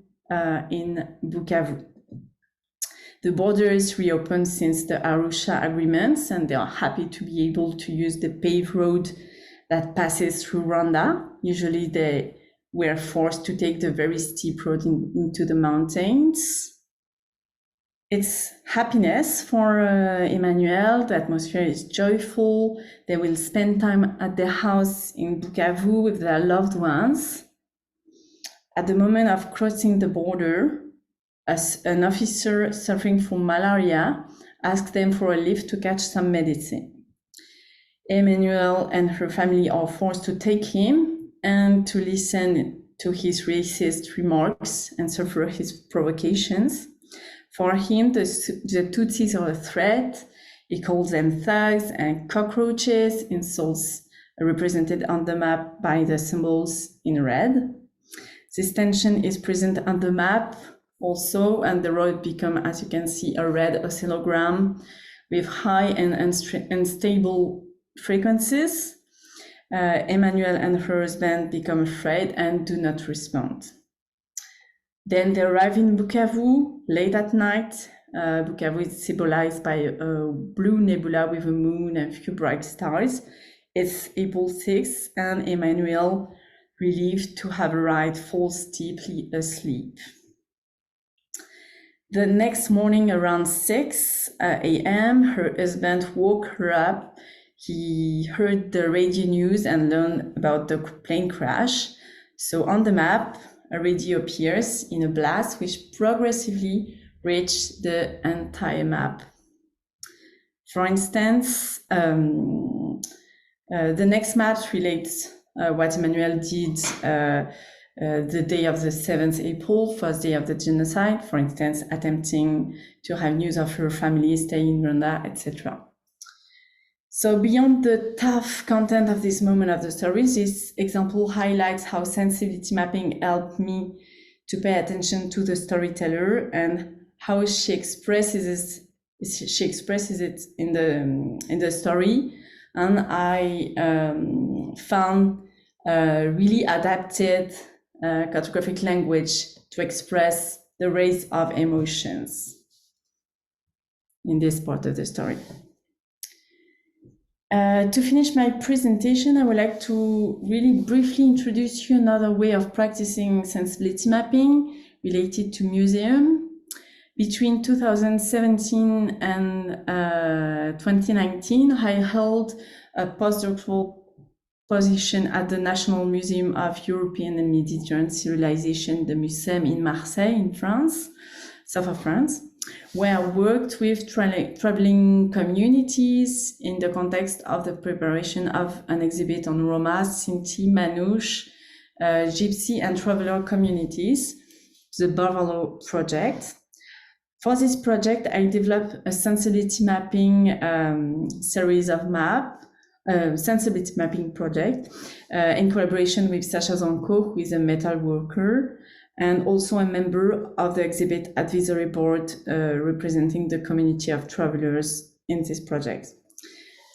in Bukavu. The borders reopened since the Arusha agreements, and they are happy to be able to use the paved road that passes through Rwanda. Usually they were forced to take the very steep road into the mountains. It's happiness for Emmanuel. The atmosphere is joyful. They will spend time at their house in Bukavu with their loved ones. At the moment of crossing the border, an officer suffering from malaria asked them for a lift to catch some medicine. Emmanuel and her family are forced to take him and to listen to his racist remarks and suffer his provocations. For him, the Tutsis are a threat. He calls them thugs and cockroaches, insults represented on the map by the symbols in red. This tension is present on the map also, and the road become, as you can see, a red oscillogram with high and unstable frequencies. Emmanuel and her husband become afraid and do not respond. Then they arrive in Bukavu late at night. Bukavu is symbolized by a blue nebula with a moon and few bright stars. It's April 6th, and Emmanuel, relieved to have arrived, falls deeply asleep. The next morning around 6 a.m., her husband woke her up. He heard the radio news and learned about the plane crash. So on the map, a radio appears in a blast which progressively reached the entire map. For instance, the next map relates what Emmanuel did the day of the 7th April, first day of the genocide, for instance, attempting to have news of her family, staying in Rwanda, etc. So beyond the tough content of this moment of the story, this example highlights how sensibility mapping helped me to pay attention to the storyteller and how she expresses it in the story. And I found really adapted cartographic language to express the range of emotions in this part of the story. To finish my presentation, I would like to really briefly introduce you another way of practicing sensibility mapping related to museum. Between 2017 and 2019, I held a postdoctoral position at the National Museum of European and Mediterranean Civilization, the Museum in Marseille, in France, south of France, where I worked with traveling communities in the context of the preparation of an exhibit on Roma, Sinti, Manouche, Gypsy and traveler communities, the Barvalo project. For this project, I developed a sensibility mapping series of sensibility mapping project in collaboration with Sacha Zanko, who is a metal worker, and also a member of the exhibit advisory board representing the community of travelers in this project.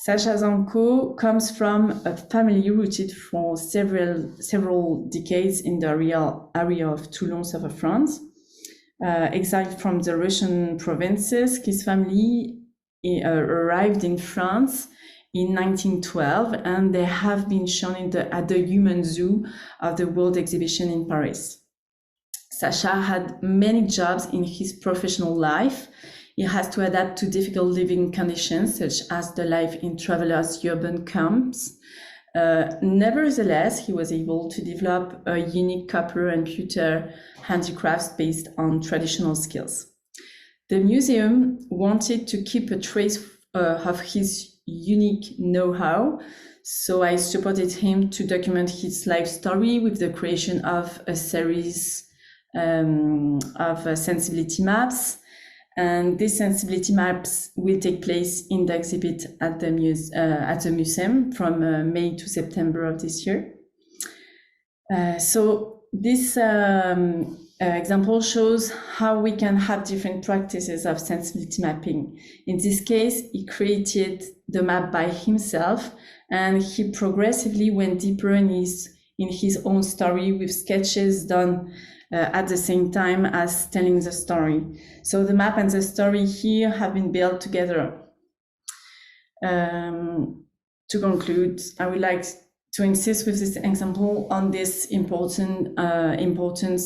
Sacha Zanko comes from a family rooted for several decades in the area of Toulon, south of France. Exiled from the Russian provinces, his family arrived in France in 1912, and they have been shown at the Human Zoo of the World Exhibition in Paris. Sacha had many jobs in his professional life. He has to adapt to difficult living conditions, such as the life in travelers' urban camps. Nevertheless, he was able to develop a unique copper and pewter handicrafts based on traditional skills. The museum wanted to keep a trace of his unique know-how, so I supported him to document his life story with the creation of a series of sensibility maps. And these sensibility maps will take place in the exhibit at the museum from May to September of this year. So this example shows how we can have different practices of sensibility mapping. In this case, he created the map by himself, and he progressively went deeper in his own story with sketches done at the same time as telling the story. So the map and the story here have been built together. To conclude, I would like to insist with this example on this importance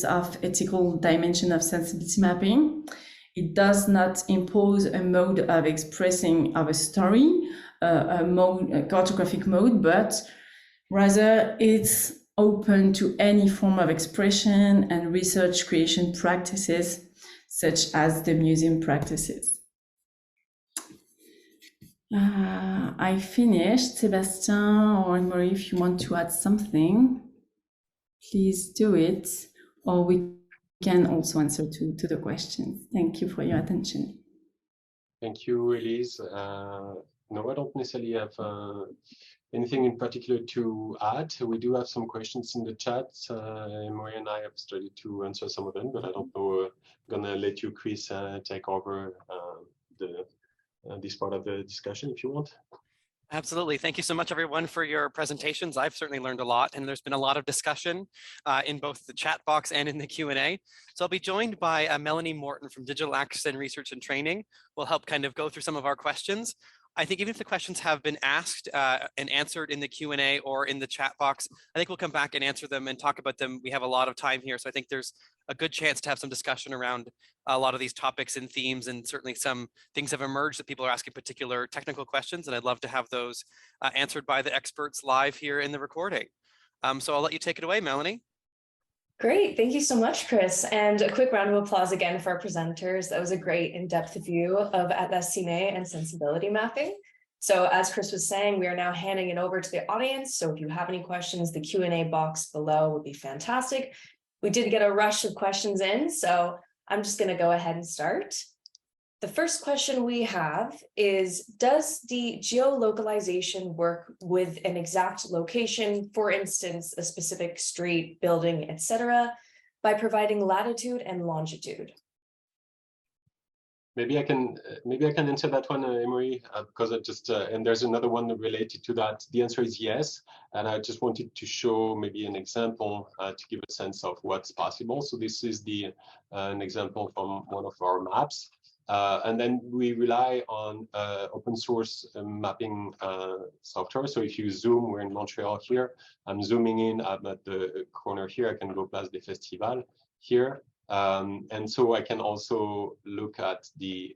of ethical dimension of sensibility mapping. It does not impose a mode of expressing of a story, a cartographic mode, but rather it's open to any form of expression and research creation practices, such as the museum practices. I finished. Sébastien or Anne-Marie, if you want to add something, please do it, or we can also answer to the questions. Thank you for your attention. Thank you, Elise. No, I don't necessarily have anything in particular to add. We do have some questions in the chat. Maria and I have started to answer some of them, but I don't know. I'm gonna let you, Chris, take over this part of the discussion if you want. Absolutely. Thank you so much, everyone, for your presentations. I've certainly learned a lot, and there's been a lot of discussion in both the chat box and in the Q&A. So I'll be joined by Melanie Morton from Digital Access Research and Training. We'll help kind of go through some of our questions. I think even if the questions have been asked and answered in the Q&A or in the chat box, I think we'll come back and answer them and talk about them. We have a lot of time here, so I think there's a good chance to have some discussion around a lot of these topics and themes, and certainly some things have emerged that people are asking particular technical questions, and I'd love to have those answered by the experts live here in the recording. So I'll let you take it away, Melanie. Great, thank you so much, Chris. And a quick round of applause again for our presenters. That was a great in-depth view of Atlascine and sensibility mapping. So as Chris was saying, we are now handing it over to the audience. So if you have any questions, the Q&A box below would be fantastic. We did get a rush of questions in, so I'm just going to go ahead and start. The first question we have is, does the geolocalization work with an exact location, for instance, a specific street, building, etc., by providing latitude and longitude? Maybe I can answer that one, Emery, because I just and there's another one related to that. The answer is yes, and I just wanted to show maybe an example to give a sense of what's possible. So this is an example from one of our maps. And then we rely on open source mapping software. So if you zoom, we're in Montreal here. I'm zooming in. I'm at the corner here. I can go Place des Festivals here. And so I can also look at the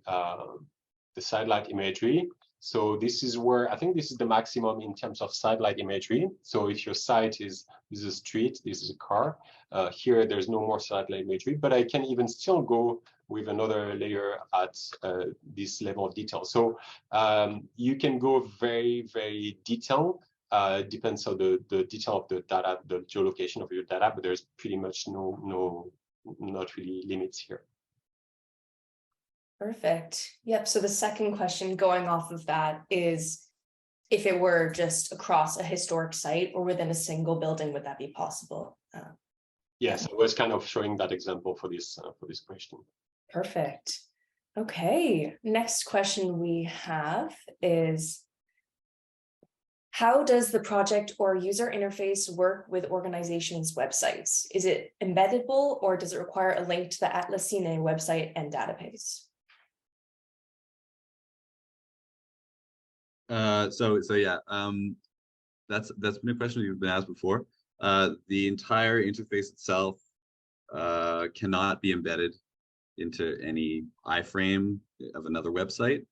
sidelight imagery. So this is where I think this is the maximum in terms of sidelight imagery. So if your site is a street, this is a car. Here, there's no more sidelight imagery, but I can even still go with another layer at this level of detail. So you can go very, very detailed. Depends on the detail of the data, the geolocation of your data, but there's pretty much not really limits here. Perfect. Yep. So the second question going off of that is, if it were just across a historic site or within a single building, would that be possible? Yes, I was kind of showing that example for this question. Perfect. Okay. Next question we have is, how does the project or user interface work with organizations' websites? Is it embeddable, or does it require a link to the Atlascine website and database? So yeah, that's been a question you've been asked before. The entire interface itself cannot be embedded into any iframe of another website.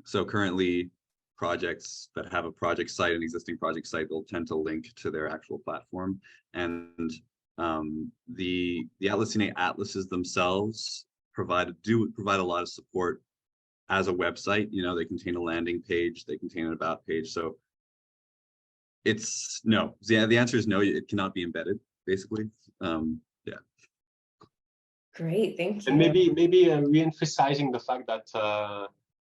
So currently, projects that have a project site, an existing project site, will tend to link to their actual platform. And the Atlascine atlases themselves provide a lot of support as a website. You know, they contain a landing page, they contain an about page. So it's no. Yeah, the answer is no. It cannot be embedded, basically. Yeah. Great, thank you. And maybe re-emphasizing the fact that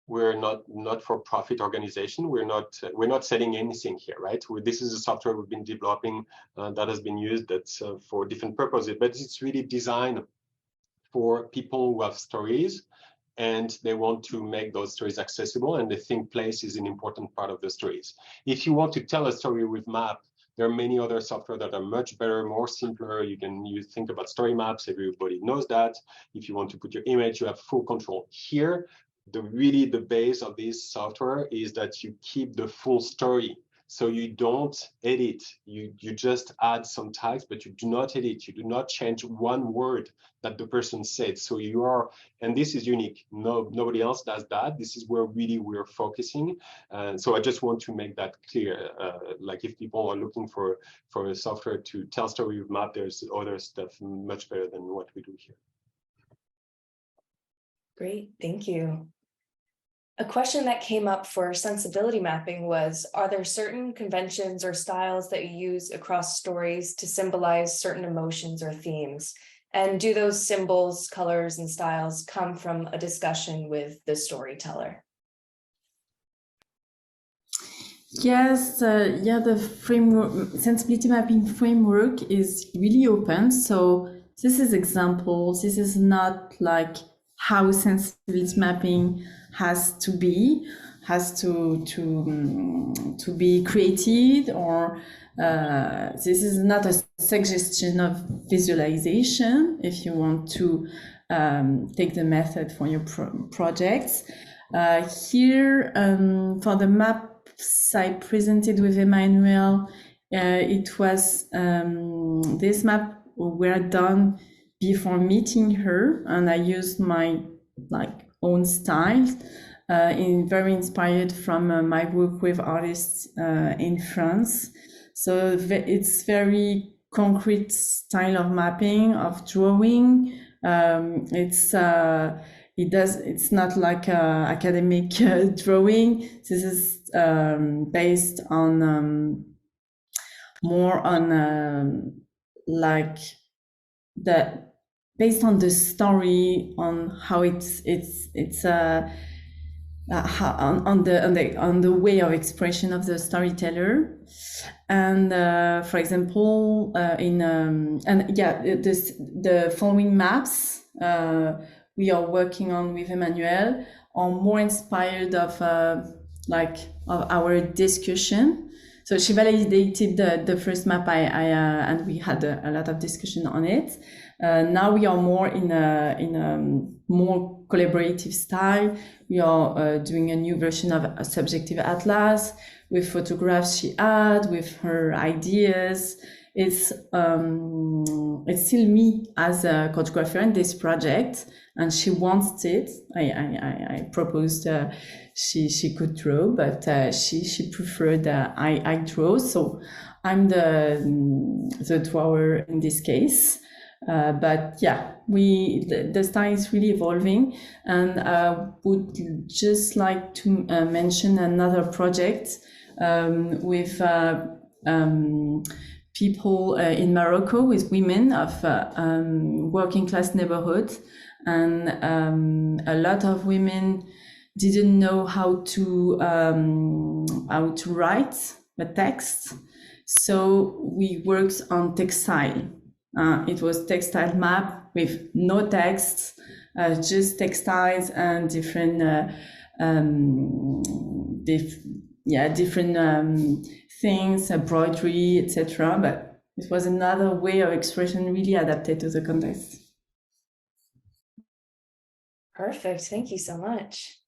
we're not for profit organization. We're not selling anything here, right? This is a software we've been developing that has been used that's for different purposes, but it's really designed for people who have stories and they want to make those stories accessible, and they think place is an important part of the stories. If you want to tell a story with map, there are many other software that are much better, more simpler. You think about story maps, everybody knows that. If you want to put your image, you have full control. Here, the base of this software is that you keep the full story. So you don't edit, you just add some text, but you do not edit, you do not change one word that the person said. So you are, and this is unique. Nobody else does that. This is where really we're focusing. So I just want to make that clear. Like if people are looking for a software to tell story with map, there's other stuff much better than what we do here. Great, thank you. A question that came up for sensibility mapping was, are there certain conventions or styles that you use across stories to symbolize certain emotions or themes? And do those symbols, colors, and styles come from a discussion with the storyteller? Yes, yeah, the framework, sensibility mapping framework is really open. So this is examples. This is not like how sensibility mapping has to be created, or this is not a suggestion of visualization if you want to take the method for your projects. Here, for the maps I presented with Emmanuel, it was this map were done before meeting her, and I used my own style, very inspired from my work with artists in France. So it's very concrete style of mapping, of drawing. It's not like academic drawing. This is based on more on based on the story, on how on the way of expression of the storyteller. And for example, the following maps we are working on with Emmanuel are more inspired of our discussion. So she validated the first map and we had a lot of discussion on it. Now we are more in a more collaborative style. We are doing a new version of a subjective atlas with photographs she had, with her ideas. It's still me as a cartographer in this project, and she wants it. I proposed she could draw, but she preferred I draw. So I'm the drawer in this case. But yeah, the style is really evolving, and I would just like to mention another project with people in Morocco, with women of working class neighborhoods, and a lot of women didn't know how to write the text, so we worked on textile. It was textile map with no text, just textiles and different things, embroidery, etc. But it was another way of expression, really adapted to the context. Perfect. Thank you so much.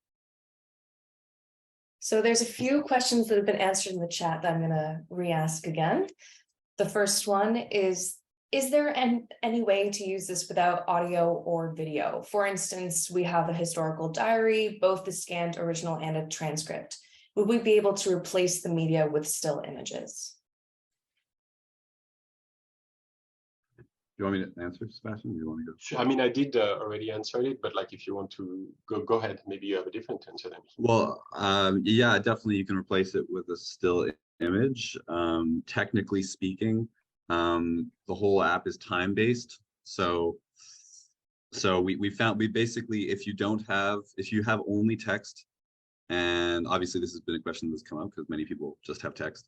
So there's a few questions that have been answered in the chat that I'm going to re-ask again. The first one is, is there any way to use this without audio or video? For instance, we have a historical diary, both the scanned original and a transcript. Would we be able to replace the media with still images? You want me to answer, Sebastian? Do you want to go? Sure. I mean, I did already answer it, but like if you want to go ahead, maybe you have a different answer than me. Well, yeah, definitely you can replace it with a still image. Technically speaking, the whole app is time-based. So we basically, if you have only text, and obviously this has been a question that's come up because many people just have text.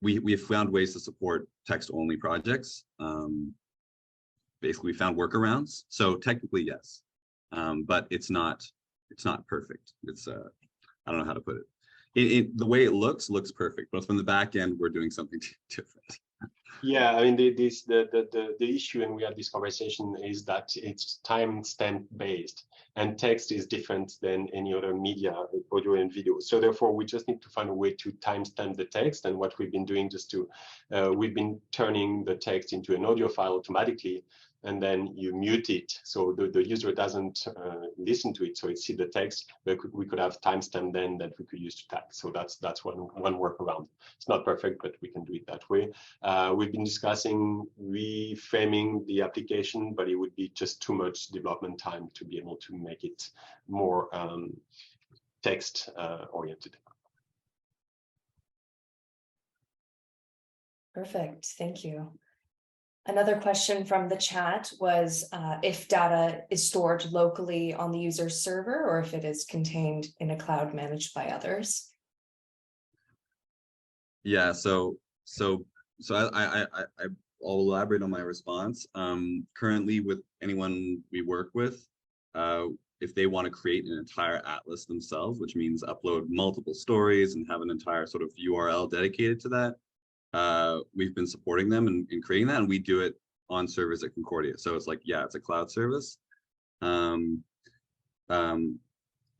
We have found ways to support text-only projects. Basically, we found workarounds. So technically, yes, but it's not perfect. It's I don't know how to put it. The way it looks perfect, but from the back end, we're doing something different. Yeah, I mean, the issue, and we had this conversation, is that it's timestamp based, and text is different than any other media, audio and video. So therefore, we just need to find a way to timestamp the text. And what we've been doing we've been turning the text into an audio file automatically, and then you mute it so the user doesn't listen to it, so it sees the text, but we could have timestamp then that we could use to tag. So that's one workaround. It's not perfect, but we can do it that way. We've been discussing reframing the application, but it would be just too much development time to be able to make it more text oriented. Perfect, thank you. Another question from the chat was if data is stored locally on the user's server or if it is contained in a cloud managed by others. Yeah, so I'll elaborate on my response. Currently, with anyone we work with, if they want to create an entire atlas themselves, which means upload multiple stories and have an entire sort of URL dedicated to that, we've been supporting them in creating that, and we do it on servers at Concordia. So it's like, yeah, it's a cloud service.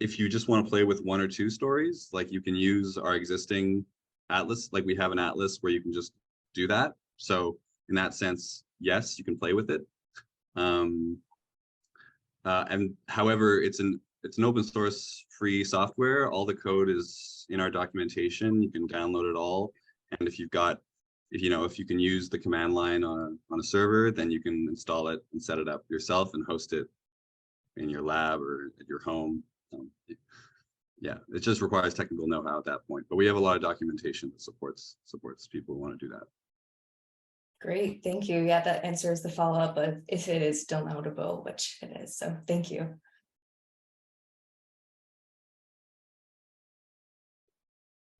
If you just want to play with one or two stories, like you can use our existing atlas. Like we have an atlas where you can just do that. So in that sense, yes, you can play with it. And however, it's an open source free software. All the code is in our documentation. You can download it all. And if you can use the command line on a server, then you can install it and set it up yourself and host it in your lab or at your home. Yeah, it just requires technical know-how at that point. But we have a lot of documentation that supports people who want to do that. Great, thank you. Yeah, that answers the follow-up of if it is downloadable, which it is. So thank you.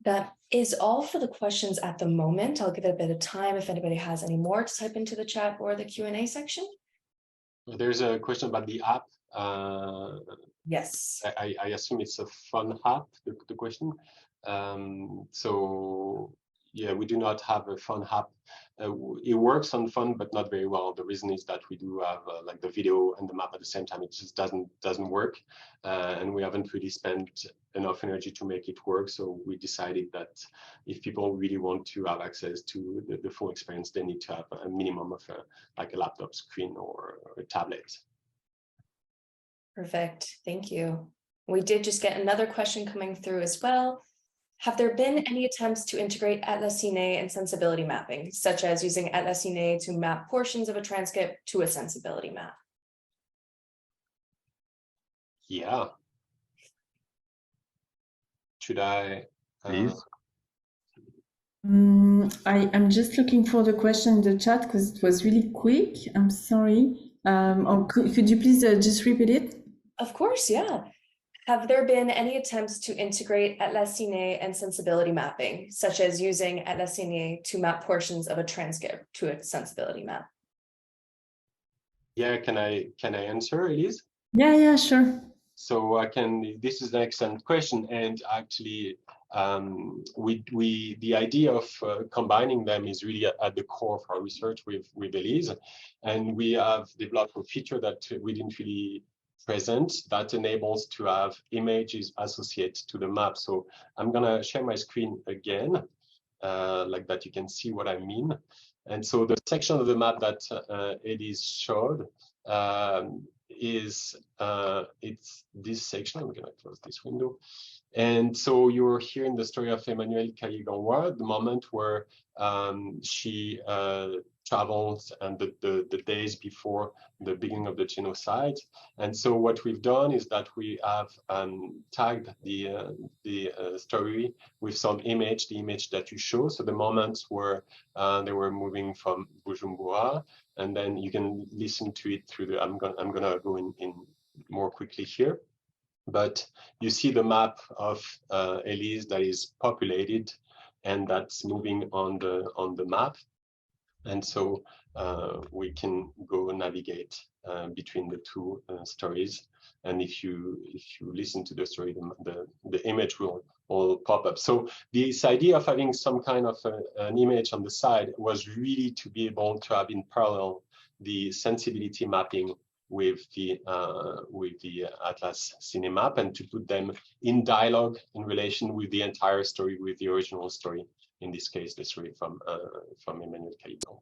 That is all for the questions at the moment. I'll give it a bit of time if anybody has any more to type into the chat or the Q&A section. There's a question about the app. Yes. I assume it's a fun app, the question. So yeah, we do not have a fun app. It works on fun, but not very well. The reason is that we do have like the video and the map at the same time. It just doesn't work, and we haven't really spent enough energy to make it work. So we decided that if people really want to have access to the full experience, they need to have a minimum of like a laptop screen or a tablet. Perfect, thank you. We did just get another question coming through as well. Have there been any attempts to integrate Atlascine and sensibility mapping, such as using Atlascine to map portions of a transcript to a sensibility map? Yeah. Should I? Please. I'm just looking for the question in the chat because it was really quick. I'm sorry. Or could you please just repeat it? Of course, yeah. Have there been any attempts to integrate Atlascine and sensibility mapping, such as using Atlascine to map portions of a transcript to a sensibility map? Yeah, can I answer, Elise? Yeah, sure. So I can. This is an excellent question, and actually, the idea of combining them is really at the core of our research with Elise, and we have developed a feature that we didn't really present that enables to have images associated to the map. So I'm gonna share my screen again, like that you can see what I mean. And so the section of the map that Elise showed is it's this section. I'm going to close this window. And so you're hearing the story of Emmanuelle Caillet-Ganrois, the moment where she travels and the days before the beginning of the genocide. And so what we've done is that we have tagged the story with some image, the image that you show. So the moments where they were moving from Bujumbura, and then you can listen to it through the, I'm gonna go in more quickly here. But you see the map of Elise that is populated and that's moving on the map. And so we can go navigate between the two stories. And if you listen to the story, the image will pop up. So this idea of having some kind of an image on the side was really to be able to have in parallel the sensibility mapping with the Atlascine map, and to put them in dialogue in relation with the entire story, with the original story. In this case, the story from Emmanuelle Caillet-Ganrois.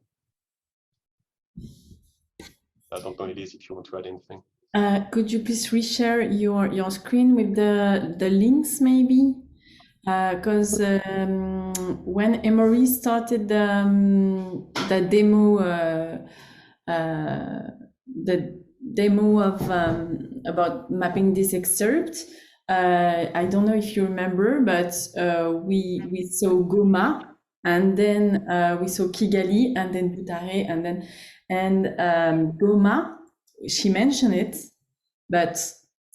I don't know, Elise, if you want to add anything. Could you please reshare your screen with the links, maybe? Because when Emory started the demo of about mapping this excerpt, I don't know if you remember, but we saw Goma, and then we saw Kigali, and then Butare, and Goma. She mentioned it, but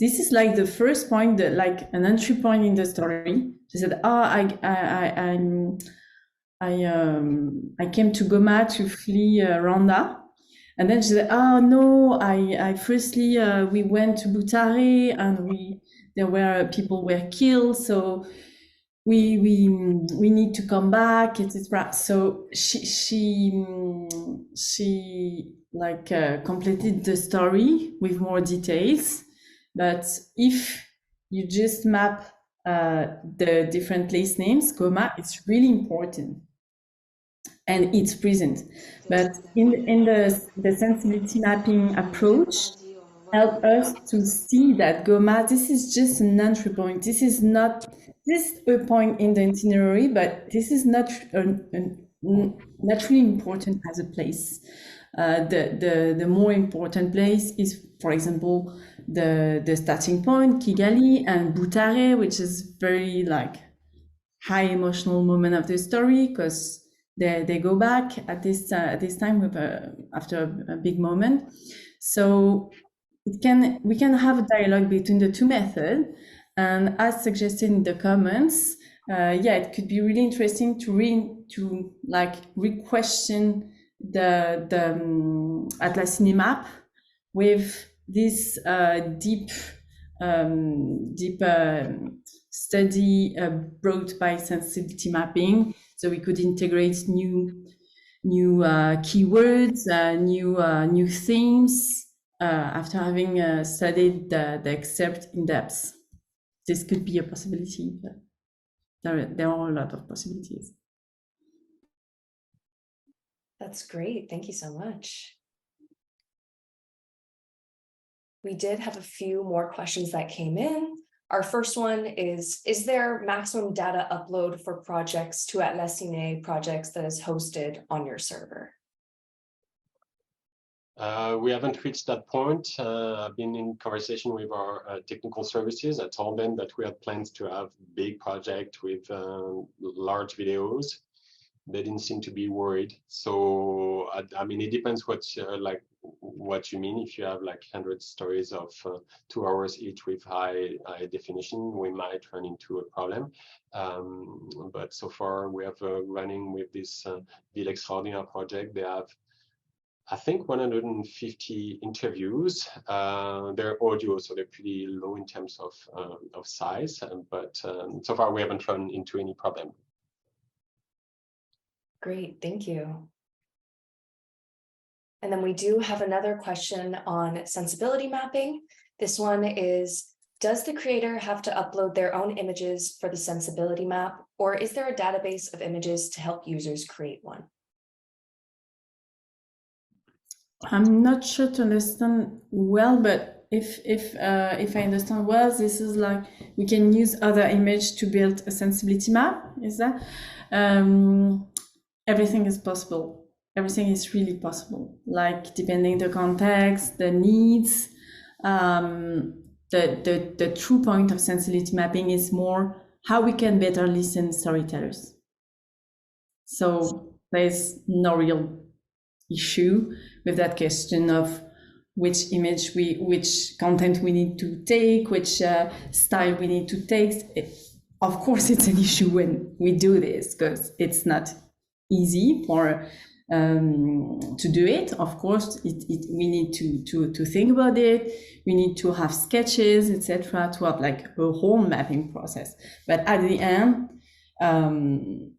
this is like the first point, like an entry point in the story. She said, "Oh, I came to Goma to flee Rwanda." And then she said, "Oh no, I firstly we went to Butare, and there were people were killed, so we need to come back, etc." So she like completed the story with more details. But if you just map the different place names, Goma, it's really important. And it's present, but in the sensibility mapping approach help us to see that Goma, this is just an entry point. This is a point in the itinerary, but this is not really important as a place. The more important place is, for example, the starting point, Kigali, and Butare, which is very like high emotional moment of the story, because they go back at this time with after a big moment. So we can have a dialogue between the two methods, and as suggested in the comments, it could be really interesting to re-question the Atlascine map with this deep study brought by sensibility mapping. So we could integrate new keywords, new themes after having studied the excerpt in depth. This could be a possibility, but there are a lot of possibilities. That's great. Thank you so much. We did have a few more questions that came in. Our first one is there maximum data upload for projects to Atlascine projects that is hosted on your server? We haven't reached that point. I've been in conversation with our technical services. I told them that we had plans to have big project with large videos. They didn't seem to be worried. So I mean, it depends what you mean. If you have like 100 stories of 2 hours each with high definition, we might run into a problem. But so far we have running with this Ville Extraordinaire project. They have, I think, 150 interviews. They're audio, so they're pretty low in terms of size. But so far we haven't run into any problem. Great, thank you. And then we do have another question on sensibility mapping. This one is, does the creator have to upload their own images for the sensibility map, or is there a database of images to help users create one? I'm not sure to understand well, but if I understand well, this is like we can use other image to build a sensibility map. Is that everything is possible? Everything is really possible. Like depending the context, the needs. The true point of sensibility mapping is more how we can better listen storytellers. So there's no real issue with that question of which image which content we need to take, which style we need to take. Of course, it's an issue when we do this because it's not easy for to do it. Of course, we need to think about it. We need to have sketches, etc., to have like a whole mapping process. But at the end,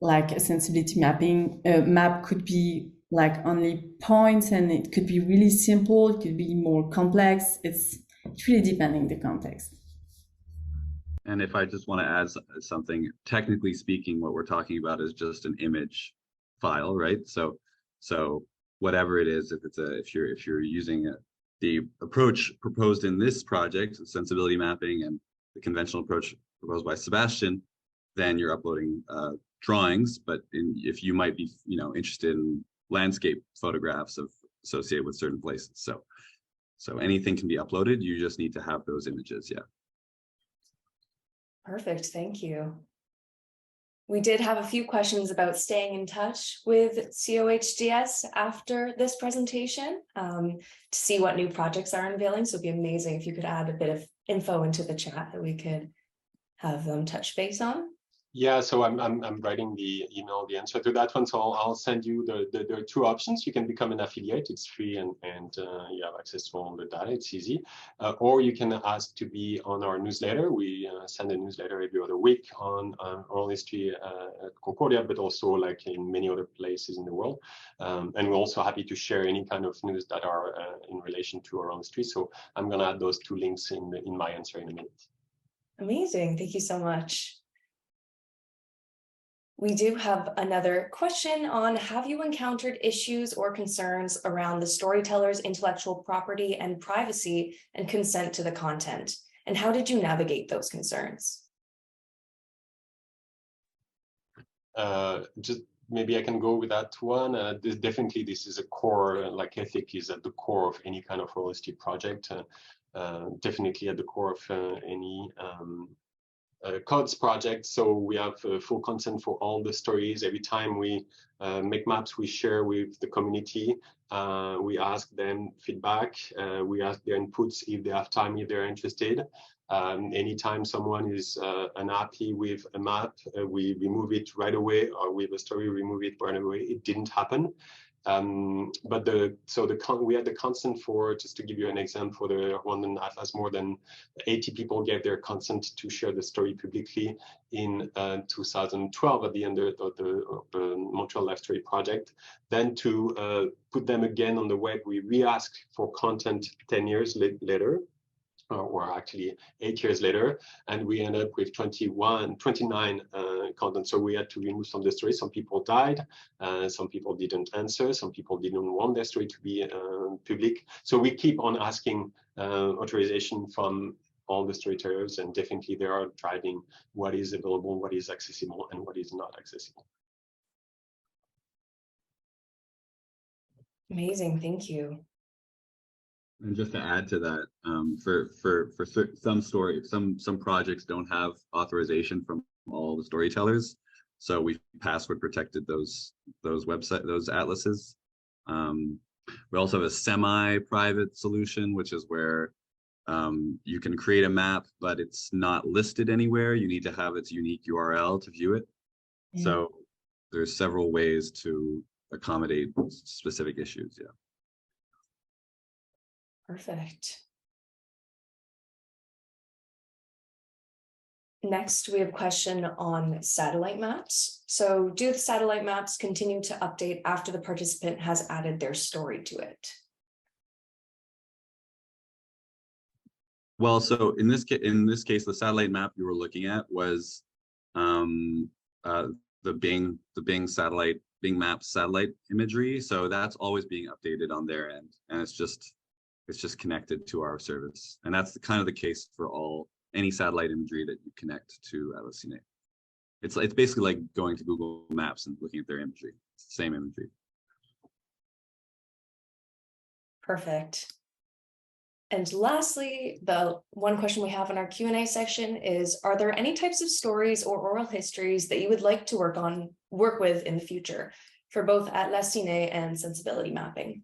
like a sensibility mapping map could be like only points, and it could be really simple. It could be more complex. It's really depending the context. And if I just want to add something, technically speaking, what we're talking about is just an image file, right? So whatever it is, if you're using the approach proposed in this project, sensibility mapping, and the conventional approach proposed by Sebastian, then you're uploading drawings. But if you might be, interested in landscape photographs associated with certain places, so anything can be uploaded. You just need to have those images. Yeah. Perfect, thank you. We did have a few questions about staying in touch with COHDS after this presentation to see what new projects are unveiling. So it'd be amazing if you could add a bit of info into the chat that we could have them touch base on. Yeah, so I'm writing the email, the answer to that one. So I'll send you the two options. You can become an affiliate. It's free and you have access to all the data. It's easy. Or you can ask to be on our newsletter. We send a newsletter every other week on oral history at Concordia, but also like in many other places in the world. And we're also happy to share any kind of news that are in relation to oral history. So I'm going to add those two links in my answer in a minute. Amazing. Thank you so much. We do have another question on, have you encountered issues or concerns around the storyteller's intellectual property and privacy and consent to the content? And how did you navigate those concerns? Just maybe I can go with that one. Definitely, this is a core, like ethic is at the core of any kind of oral history project. Definitely at the core of any CODS project. So we have full consent for all the stories. Every time we make maps, we share with the community. We ask them feedback. We ask their inputs if they have time, if they're interested. Anytime someone is unhappy with a map, we remove it right away, or with a story, remove it right away. It didn't happen. But we had the consent for, just to give you an example, for the Rwandan Atlas, more than 80 people gave their consent to share the story publicly in 2012 at the end of the Montreal Life Story Project. Then to put them again on the web, we re-asked for content 10 years later. Or actually 8 years later, and we ended up with 29 content. So we had to remove some of the stories. Some people died, some people didn't answer, some people didn't want their story to be public. So we keep on asking authorization from all the storytellers, and definitely they are driving what is available, what is accessible, and what is not accessible. Amazing, thank you. And just to add to that, for some projects don't have authorization from all the storytellers, so we password protected those atlases. We also have a semi-private solution, which is where you can create a map, but it's not listed anywhere. You need to have its unique URL to view it. Yeah. So there's several ways to accommodate specific issues. Yeah. Perfect. Next, we have a question on satellite maps. So do the satellite maps continue to update after the participant has added their story to it? Well, so in this case, the satellite map you were looking at was the Bing satellite Bing Maps satellite imagery. So that's always being updated on their end, and it's just connected to our service. And that's kind of the case for any satellite imagery that you connect to Atlascine. It's basically like going to Google Maps and looking at their imagery. It's the same imagery. Perfect. And lastly, the one question we have in our Q&A section is, are there any types of stories or oral histories that you would like to work with in the future for both Atlascine and sensibility mapping?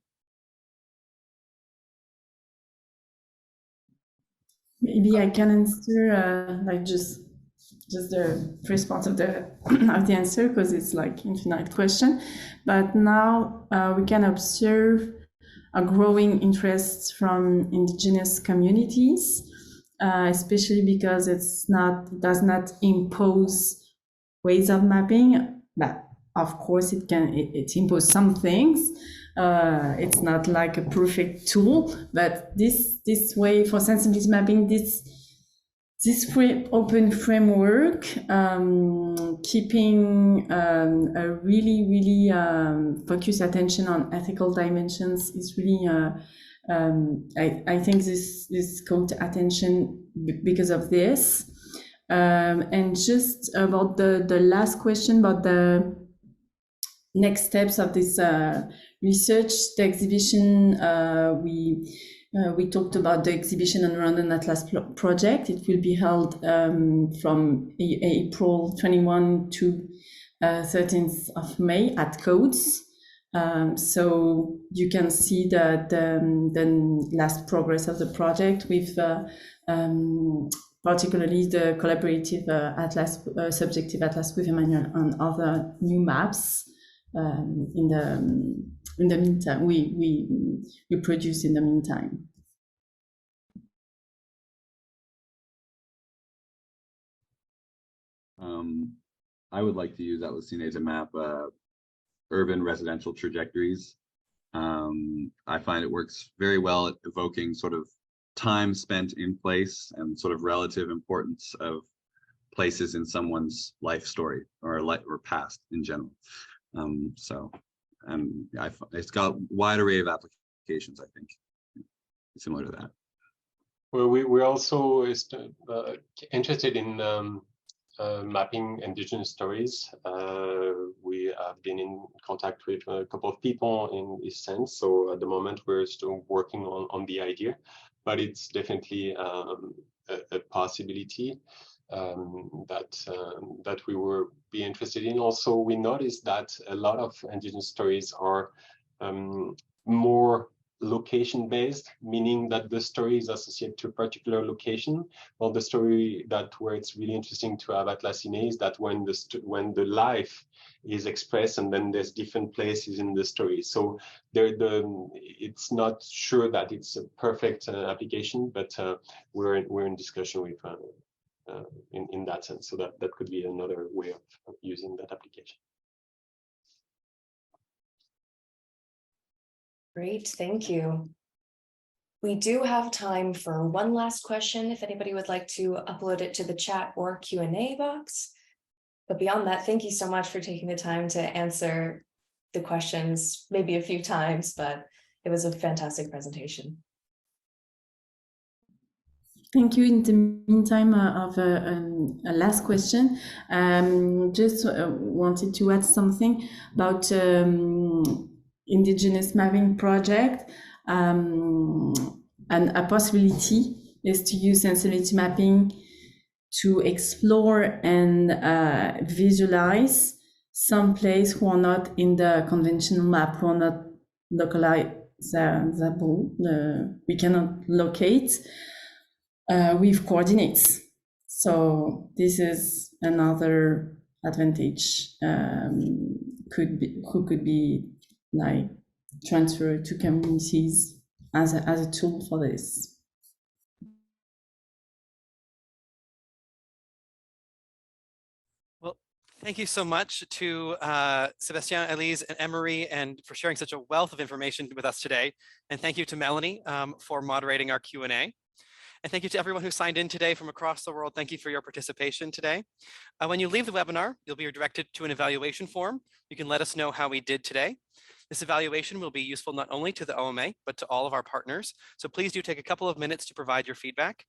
Maybe I can answer like just the first part of the of the answer, because it's like infinite question. But now we can observe a growing interest from indigenous communities, especially because it does not impose ways of mapping. But of course, it imposes some things. It's not like a perfect tool, but this way for sensibility mapping, this open framework, keeping a really focused attention on ethical dimensions is really, I think this caught attention because of this. And just about the last question about the next steps of this research, the exhibition, we talked about the exhibition on Rwandan Atlas project. It will be held from April 21 to 13th of May at Codes. So you can see the last progress of the project with particularly the collaborative atlas, subjective atlas with Emmanuel and other new maps. In the meantime, we produce in the meantime. I would like to use Atlascine to map urban residential trajectories. I find it works very well at evoking sort of time spent in place and sort of relative importance of places in someone's life story or past in general. It's got a wide array of applications, I think, similar to that. Well, we're also interested in mapping indigenous stories. We have been in contact with a couple of people in this sense. So at the moment, we're still working on the idea, but it's definitely a possibility that we will be interested in. Also, we noticed that a lot of indigenous stories are more location-based, meaning that the story is associated to a particular location. Well, the story where it's really interesting to have Atlascine is that when the life is expressed, and then there's different places in the story. So it's not sure that it's a perfect application, but we're in discussion with in that sense. So that could be another way of using that application. Great, thank you. We do have time for one last question if anybody would like to upload it to the chat or Q&A box. But beyond that, thank you so much for taking the time to answer the questions, maybe a few times, but it was a fantastic presentation. Thank you. In the meantime, of a last question, just wanted to add something about indigenous mapping project, and a possibility is to use sensibility mapping to explore and visualize some place who are not in the conventional map, who are not localizable, we cannot locate with coordinates. So this is another advantage could be like transferred to communities as a tool for this. Well, thank you so much to Sébastien, Elise, and Emery, and for sharing such a wealth of information with us today. And thank you to Melanie for moderating our Q&A. And thank you to everyone who signed in today from across the world. Thank you for your participation today. When you leave the webinar, you'll be redirected to an evaluation form. You can let us know how we did today. This evaluation will be useful not only to the OMA, but to all of our partners. So please do take a couple of minutes to provide your feedback.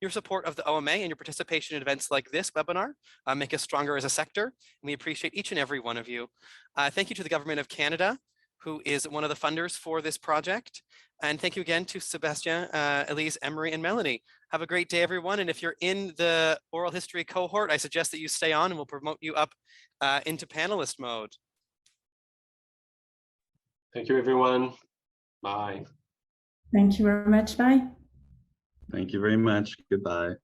Your support of the OMA and your participation in events like this webinar make us stronger as a sector. And we appreciate each and every one of you. Thank you to the Government of Canada, who is one of the funders for this project. And thank you again to Sebastien, Elise, Emery, and Melanie. Have a great day, everyone. And if you're in the oral history cohort, I suggest that you stay on and we'll promote you up into panelist mode. Thank you, everyone. Bye. Thank you very much. Bye. Thank you very much. Goodbye.